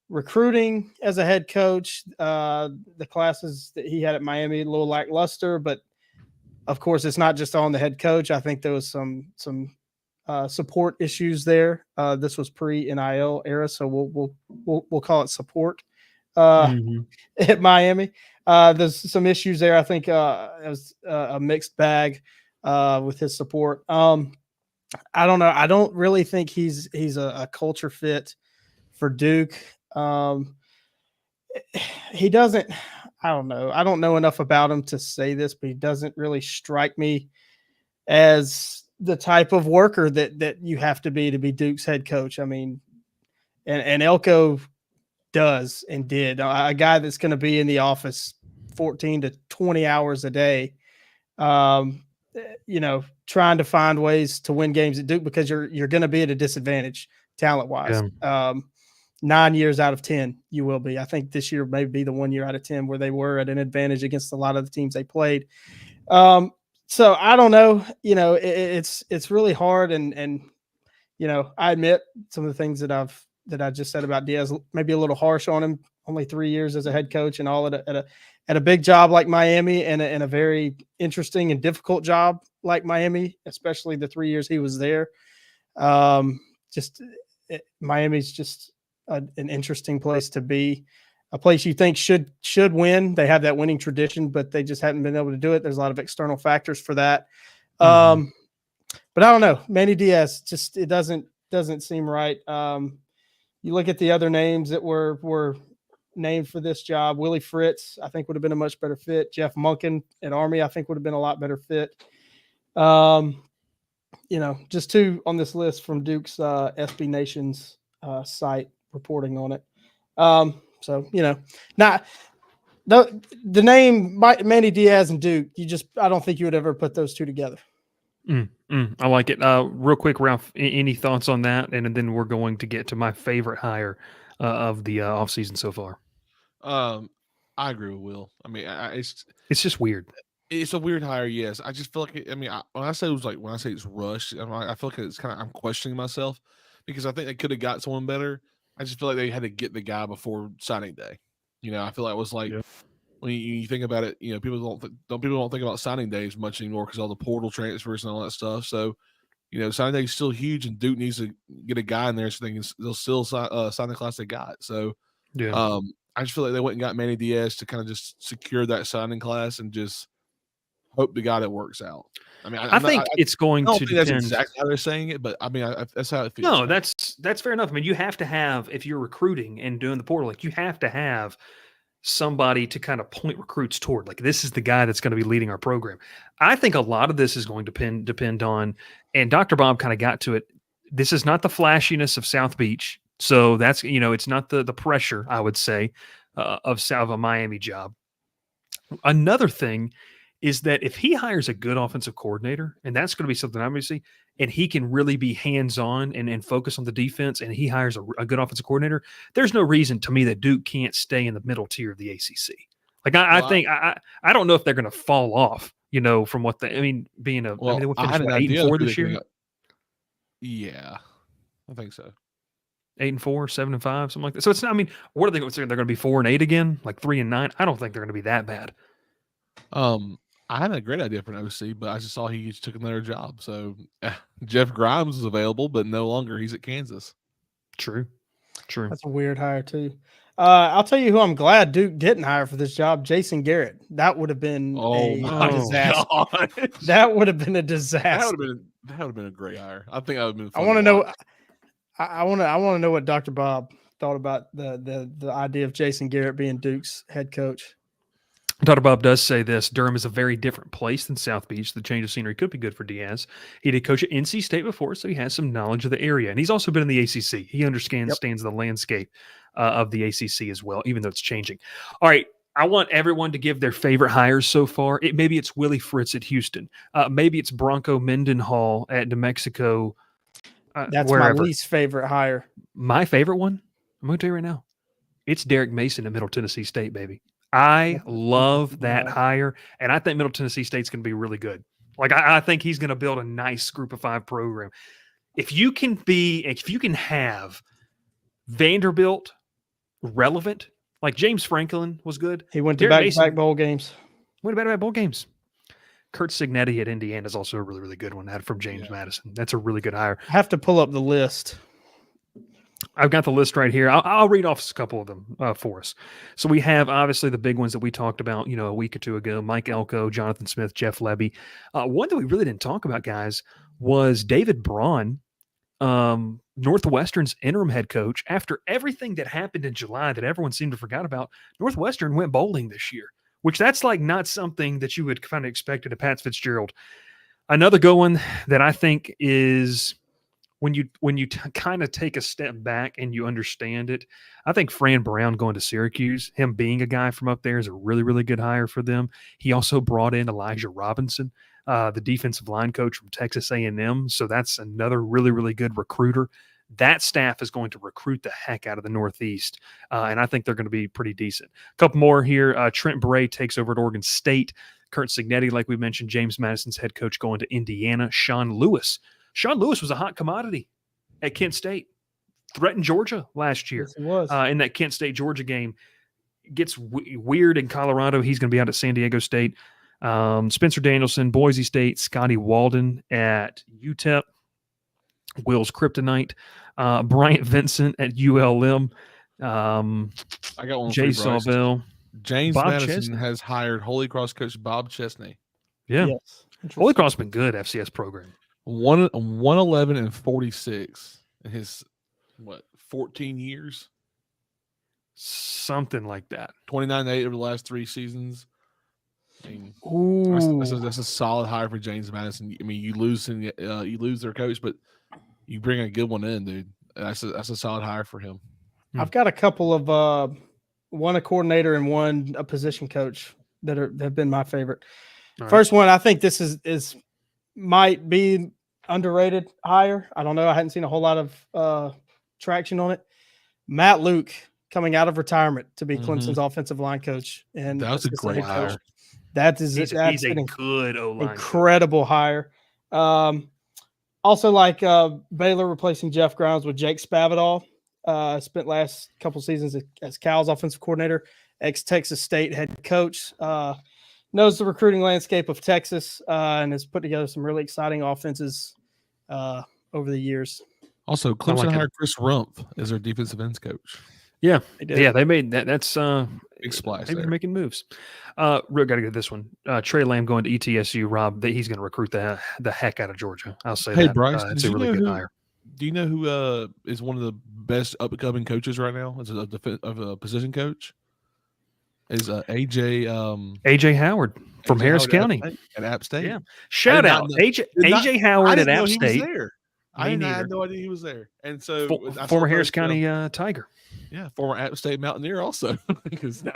recruiting as a head coach. The classes that he had at Miami, a little lackluster, but of course, it's not just on the head coach. I think there was some support issues there. This was pre-NIL era, so we'll call it support at Miami. There's some issues there. I think it was a mixed bag with his support. I don't know. I don't really think he's a culture fit for Duke. He doesn't. I don't know. I don't know enough about him to say this, but he doesn't really strike me as the type of worker that you have to be Duke's head coach. I mean, and Elko does and did. A guy that's going to be in the office 14 to 20 hours a day, trying to find ways to win games at Duke because you're going to be at a disadvantage talent-wise. Yeah. 9 years out of 10, you will be. I think this year may be the 1 year out of 10 where they were at an advantage against a lot of the teams they played. So I don't know. It's really hard, and I admit some of the things that I just said about Diaz, maybe a little harsh on him. Only 3 years as a head coach and all at a big job like Miami and a very interesting and difficult job like Miami, especially the 3 years he was there. Miami's just an interesting place to be, a place you think should win. They have that winning tradition, but they just haven't been able to do it. There's a lot of external factors for that. But I don't know. Manny Diaz, just it doesn't seem right. You look at the other names that were named for this job. Willie Fritz, I think, would have been a much better fit. Jeff Monken at Army, I think, would have been a lot better fit. Just two on this list from Duke's SB Nation's site reporting on it. Not the name Manny Diaz and Duke. I don't think you would ever put those two together. I like it. Real quick, Ralph, any thoughts on that? And then we're going to get to my favorite hire of the offseason so far. I agree with Will. I mean, it's just weird. It's a weird hire, yes. I just feel like when I say it's rushed, I feel like it's kind of I'm questioning myself because I think they could have got someone better. I just feel like they had to get the guy before signing day. I feel like it was like when you think about it, people don't think about signing day as much anymore because all the portal transfers and all that stuff. So, signing day is still huge, and Duke needs to get a guy in there so they'll still sign the class they got. So, I just feel like they went and got Manny Diaz to kind of just secure that signing class and just hope to God it works out. I mean, I think it's going to depend. That's exactly how they're saying it, but I mean, that's how it feels. No, that's fair enough. I mean, you have to have, if you're recruiting and doing the portal, like you have to have somebody to kind of point recruits toward. Like, this is the guy that's going to be leading our program. I think a lot of this is going to depend on, and Dr. Bob kind of got to it. This is not the flashiness of South Beach. So that's, it's not the pressure, I would say, of a Miami job. Another thing is that if he hires a good offensive coordinator, and that's going to be something obviously, and he can really be hands-on and focus on the defense, and he hires a good offensive coordinator, there's no reason to me that Duke can't stay in the middle tier of the ACC. Like I don't know if they're going to fall off, from what they. I mean, being a. Well, I mean, they would I finish had an 8-4 this year. Yeah, I think so. 8-4, 7-5, something like that. So it's not. I mean, what are they? They're going to be 4-8 again, like 3-9. I don't think they're going to be that bad. I had a great idea for an OC, but I just saw he took another job. So Jeff Grimes was available, but no longer. He's at Kansas. True. That's a weird hire too. I'll tell you who I'm glad Duke didn't hire for this job, Jason Garrett. That would have been a disaster. God. That would have been a disaster. That would have been a great hire. I think that would have been. I want to know. I want to know what Dr. Bob thought about the idea of Jason Garrett being Duke's head coach. Dr. Bob does say this: Durham is a very different place than South Beach. The change of scenery could be good for Diaz. He did coach at NC State before, so he has some knowledge of the area, and he's also been in the ACC. He understands the landscape of the ACC as well, even though it's changing. All right, I want everyone to give their favorite hires so far. Maybe it's Willie Fritz at Houston. Maybe it's Bronco Mendenhall at New Mexico. That's wherever. My least favorite hire. My favorite one? I'm going to tell you right now. It's Derek Mason at Middle Tennessee State, baby. I love that hire, and I think Middle Tennessee State's going to be really good. Like I think he's going to build a nice Group of 5 program. If you can have Vanderbilt relevant, like James Franklin was good. He went to back-to-back bowl games. Went to back-to-back bowl games. Kurt Signetti at Indiana is also a really, really good one. That from James Madison. That's a really good hire. I have to pull up the list. I've got the list right here. I'll read off a couple of them for us. So we have obviously the big ones that we talked about, a week or two ago: Mike Elko, Jonathan Smith, Jeff Lebby. One that we really didn't talk about, guys, was David Braun, Northwestern's interim head coach. After everything that happened in July that everyone seemed to forget about, Northwestern went bowling this year, which that's like not something that you would kind of expect at Pat Fitzgerald. Another good one that I think is when you kind of take a step back and you understand it, I think Fran Brown going to Syracuse, him being a guy from up there, is a really, really good hire for them. He also brought in Elijah Robinson, the defensive line coach from Texas A&M. So that's another really, really good recruiter. That staff is going to recruit the heck out of the Northeast, and I think they're going to be pretty decent. A couple more here. Trent Bray takes over at Oregon State. Kurt Signetti, like we mentioned, James Madison's head coach, going to Indiana. Sean Lewis was a hot commodity at Kent State. Threatened Georgia last year. Yes, he was. In that Kent State-Georgia game. Gets weird in Colorado. He's going to be out at San Diego State. Spencer Danielson, Boise State. Scotty Walden at UTEP. Will's Kryptonite. Bryant Vincent at ULM. I got one. Jay Sawville. James Bob Madison Chesney has hired Holy Cross coach Bob Chesney. Yeah. Yes. Holy Cross has been good FCS program. 111-46 in his 14 years, something like that. 29-8 over the last 3 seasons. I mean, that's a solid hire for James Madison. I mean, you lose their coach, but you bring a good one in, dude. That's a solid hire for him. I've got a couple of one a coordinator and one a position coach that have been my favorite. All First one, I think this is might be underrated hire. I don't know. I hadn't seen a whole lot of traction on it. Matt Luke coming out of retirement to be Clemson's offensive line coach, and that was a great hire. He's a good O-line incredible hire. Also, like Baylor replacing Jeff Grimes with Jake Spavital. Spent last couple seasons as Cal's offensive coordinator, ex-Texas State head coach. Knows the recruiting landscape of Texas and has put together some really exciting offenses over the years. Also, Clemson hired Chris Rumpf as their defensive ends coach. Yeah, they made that. That's big splash. They're making moves. Real got to get this one. Trey Lamb going to ETSU. Rob, he's going to recruit the heck out of Georgia. I'll say that. Hey, Bryce, it's a really good hire. Do you know who is one of the best up-and-coming coaches right now as a position coach? Is AJ Howard from Harris County at App State. Yeah, shout out AJ Howard at App State. I had no idea he was there. And so former Harris County Tiger. Yeah, former App State Mountaineer also.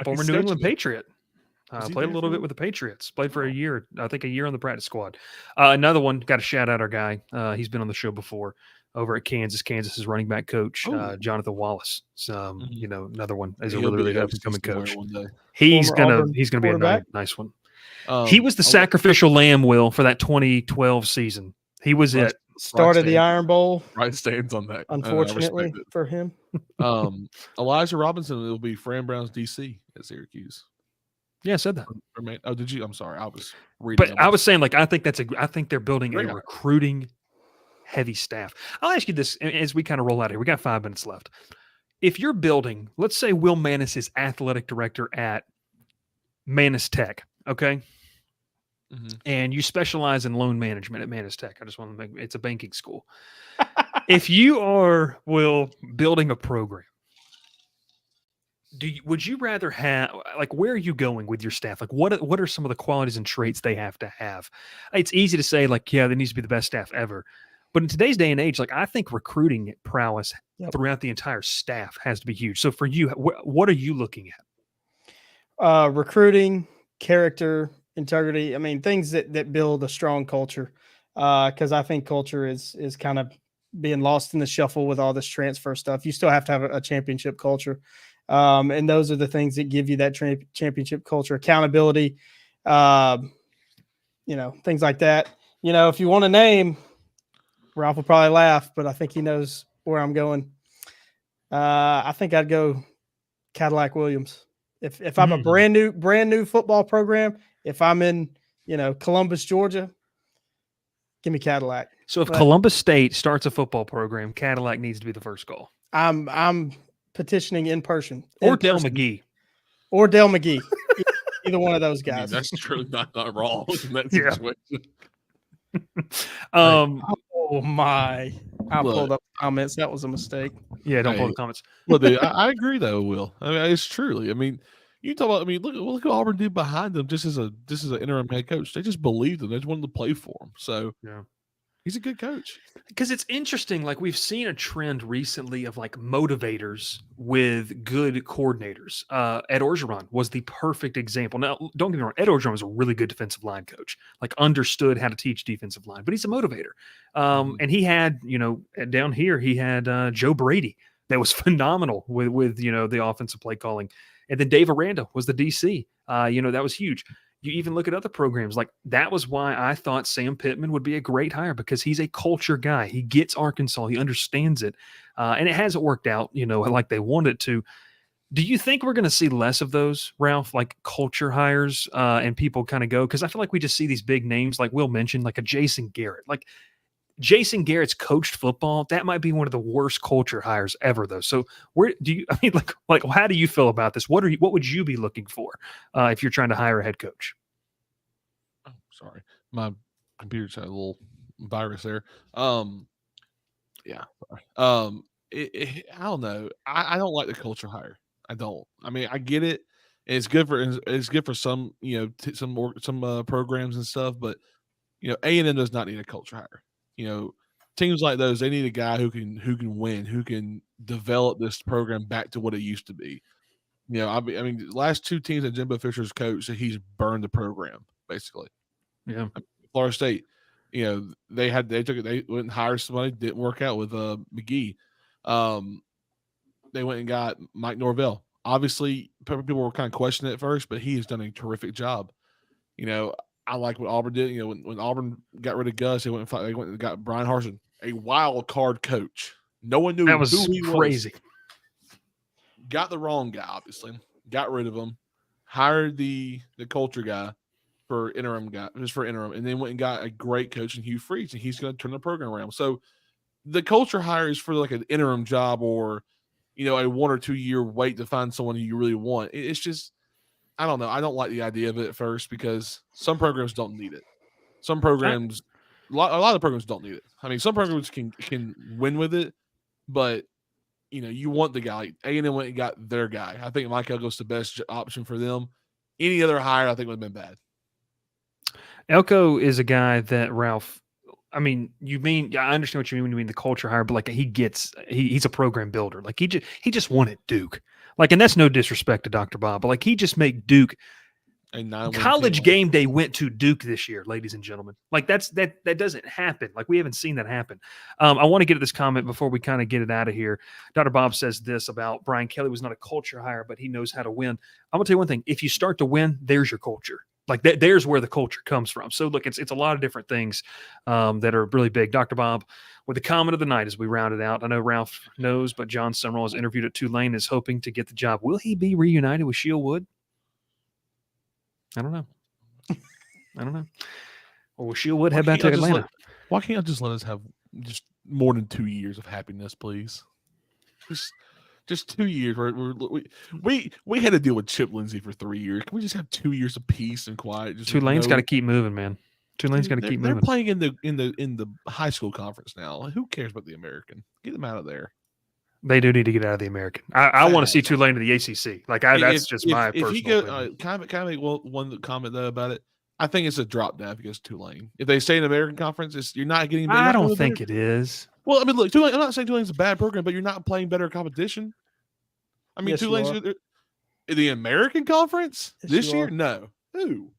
Former New England Patriot. Played a little bit with the Patriots. Played for a year. I think a year on the practice squad. Another one, got to shout out our guy. He's been on the show before over at Kansas. Kansas's running back coach, Jonathan Wallace. Another one is a really up and coming coach. He's gonna be a nice one. He was the sacrificial lamb, Will, for that 2012 season. He was it. Started the Iron Bowl. Right stands on that. Unfortunately for him. Elijah Robinson will be Fran Brown's DC at Syracuse. Yeah, I said that. Oh, did you? I'm sorry, I was reading. But I was saying, I think they're building a recruiting heavy staff. I'll ask you this as we kind of roll out here. We got 5 minutes left. If you're building, let's say Will Mannis is athletic director at Mannis Tech, okay? Mm-hmm. And you specialize in loan management at Mannis Tech. I just want to it's a banking school. If you are, Will, building a program, would you rather have, where are you going with your staff? What are some of the qualities and traits they have to have? It's easy to say, there needs to be the best staff ever. But in today's day and age, I think recruiting prowess throughout the entire staff has to be huge. So for you, what are you looking at? Recruiting, character, integrity. I mean, things that build a strong culture. Because I think culture is kind of being lost in the shuffle with all this transfer stuff. You still have to have a championship culture. And those are the things that give you that championship culture, accountability, things like that. If you want to name, Ralph will probably laugh, but I think he knows where I'm going. I think I'd go Cadillac Williams. If I'm a brand new football program, if I'm in, Columbus, Georgia, give me Cadillac. So if Columbus State starts a football program, Cadillac needs to be the first call. I'm petitioning in person. Or Dale McGee. Either one of those guys. That's truly not wrong in that situation. Oh my! I pulled up comments. That was a mistake. Yeah, don't pull the comments. Well, dude, I agree though, Will. I mean, it's truly. I mean, you talk about. I mean, look what Auburn did behind them. Just as an interim head coach, they just believed him. They just wanted to play for him. So yeah. He's a good coach. Because it's interesting, we've seen a trend recently of motivators with good coordinators. Ed Orgeron was the perfect example. Now, don't get me wrong, Ed Orgeron was a really good defensive line coach, understood how to teach defensive line, but he's a motivator. And he had, down here, he had Joe Brady that was phenomenal with the offensive play calling. And then Dave Aranda was the DC. That was huge. You even look at other programs that was why I thought Sam Pittman would be a great hire, because he's a culture guy. He gets Arkansas. He understands it. And it hasn't worked out, like they wanted it to. Do you think we're going to see less of those, Ralph, culture hires and people kind of go? Because I feel like we just see these big names like Will mentioned, like a Jason Garrett. Jason Garrett's coached football. That might be one of the worst culture hires ever, though. So where do you? I mean, how do you feel about this? What would you be looking for if you're trying to hire a head coach? Oh, sorry, my computer's had a little virus there. Yeah. I don't know. I don't like the culture hire. I don't. I mean, I get it. It's good for some some programs and stuff, but A&M does not need a culture hire. Teams like those, they need a guy who can win, who can develop this program back to what it used to be. I mean, the last 2 teams that Jimbo Fisher's coached, he's burned the program basically. Yeah, Florida State, they went and hired somebody, didn't work out with McGee. They went and got Mike Norvell. Obviously, people were kind of questioning it at first, but he has done a terrific job. I like what Auburn did. When Auburn got rid of Gus, they went and got Brian Harsin, a wild card coach. No one knew that was who he crazy. Was. Got the wrong guy, obviously. Got rid of him. Hired the culture guy for interim, and then went and got a great coach in Hugh Freeze, and he's going to turn the program around. So the culture hire is for an interim job, or a 1 or 2 year wait to find someone who you really want. It's just. I don't know. I don't like the idea of it at first, because some programs don't need it. Some programs, a lot of programs don't need it. I mean, some programs can win with it, but you want the guy. A&M went and got their guy. I think Mike Elko's the best option for them. Any other hire, I think, would have been bad. Elko is a guy that, Ralph, I mean, I understand what you mean when you mean the culture hire, but he's a program builder. He just wanted Duke. And that's no disrespect to Dr. Bob, but he just made Duke College game day went to Duke this year, ladies and gentlemen. Like that doesn't happen. Like we haven't seen that happen. I want to get at this comment before we kind of get it out of here. Dr. Bob says this about Brian Kelly was not a culture hire, but he knows how to win. I'm gonna tell you one thing. If you start to win, there's your culture. Like there's where the culture comes from. So look, it's a lot of different things that are really big. Dr. Bob, with the comment of the night as we round it out. I know Ralph knows, but John Summerall is interviewed at Tulane, is hoping to get the job. Will he be reunited with Shield Wood? I don't know. Or will Shield Wood head back to Atlanta? Why can't I just let us have just more than 2 years of happiness, please? Just 2 years. We had to deal with Chip Lindsey for 3 years. Can we just have 2 years of peace and quiet? Tulane's got to keep moving, man. Tulane's got to keep moving. They're playing in the high school conference now. Who cares about the American? Get them out of there. They do need to get out of the American. I want to see Tulane in the ACC. That's just my personal opinion. Can I make one comment though about it? I think it's a drop down if it goes to Tulane. If they stay in the American Conference, you're not getting. I don't think it is. Well, I mean, look, Tulane. I'm not saying Tulane's a bad program, but you're not playing better competition. I mean, yes, Tulane's in the American Conference this year. No, who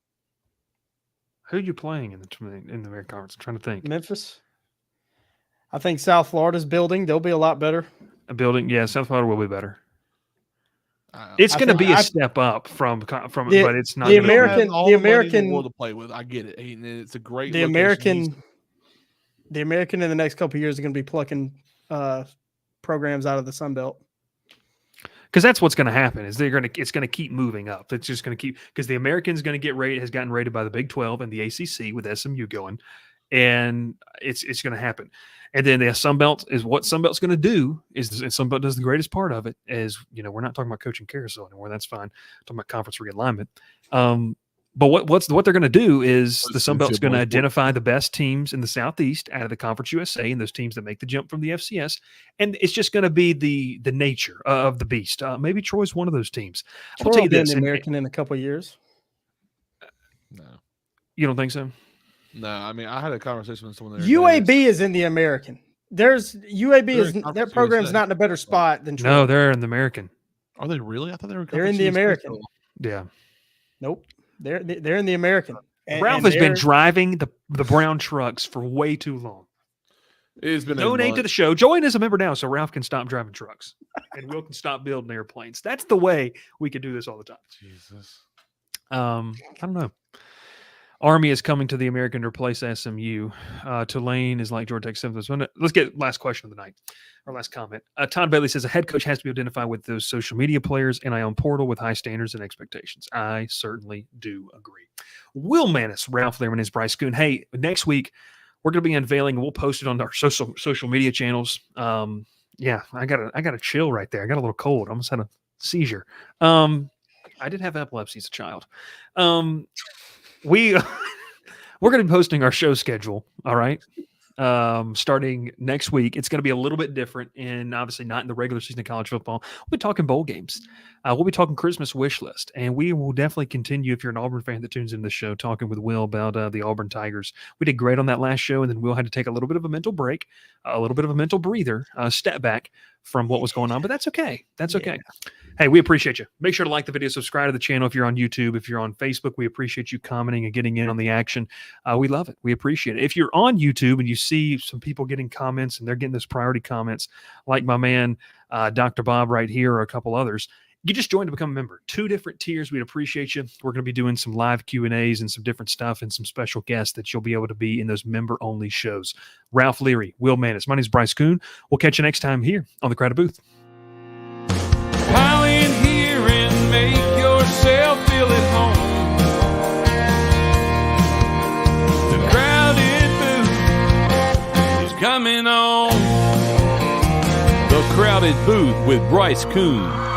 are you playing in the American Conference? I'm trying to think. Memphis. I think South Florida's building. They'll be a lot better. A building, yeah. South Florida will be better. It's going to be a step up from, but it's not. The American world to play with. I get it. It's a great. The American in the next couple of years are going to be plucking programs out of the Sun Belt. Because that's what's going to happen. It's going to keep moving up. It's just going to keep because the American's going to has gotten rated by the Big 12 and the ACC with SMU going, and it's going to happen. And then the Sun Belt is what Sun Belt's going to do is Sun Belt does the greatest part of it is, we're not talking about coaching carousel anymore. That's fine. We're talking about conference realignment. But what they're going to do is the Sun Belt's going to identify the best teams in the Southeast out of the Conference USA and those teams that make the jump from the FCS. And it's just going to be the nature of the beast. Maybe Troy's one of those teams. I'll tell you this, the American in a couple of years. No. You don't think so? No, I mean, I had a conversation with someone there. UAB is in the American. Their program's not in a better spot than Troy. No, they're in the American. Are they really? I thought they were. They're in the American. Yeah. Nope. They're in the American. Ralph has been driving the brown trucks for way too long. It's been donate to the show. Join as a member now, so Ralph can stop driving trucks and Will can stop building airplanes. That's the way we could do this all the time. Jesus. I don't know. Army is coming to the American to replace SMU. Tulane is like Georgia Tech 7th. Let's get last question of the night, or last comment. Todd Bailey says a head coach has to be identified with those social media players and NIL portal with high standards and expectations. I certainly do agree. Will Manis, Ralph Lehrman, is Bryce Coon. Hey, next week we're going to be unveiling, and we'll post it on our social media channels. Yeah, I got a chill right there. I got a little cold. I almost had a seizure. I did have epilepsy as a child. We're going to be posting our show schedule. All right. Starting next week, it's going to be a little bit different and obviously not in the regular season of college football. We'll be talking bowl games. We'll be talking Christmas wish list, and we will definitely continue, if you're an Auburn fan that tunes in the show, talking with Will about the Auburn Tigers. We did great on that last show, and then Will had to take a little bit of a mental break, a little bit of a mental breather, step back from what was going on, but that's okay. That's okay. Hey, we appreciate you. Make sure to like the video, subscribe to the channel if you're on YouTube. If you're on Facebook, we appreciate you commenting and getting in on the action. We love it. We appreciate it. If you're on YouTube and you see some people getting comments and they're getting those priority comments, like my man, Dr. Bob right here, or a couple others, you just joined to become a member. 2 different tiers. We'd appreciate you. We're going to be doing some live Q&As and some different stuff and some special guests that you'll be able to be in those member-only shows. Ralph Leary, Will Manis. My name is Bryce Coon. We'll catch you next time here on The Crowded Booth. Pile in here and make yourself feel at home. The Crowded Booth is coming on. The Crowded Booth with Bryce Coon.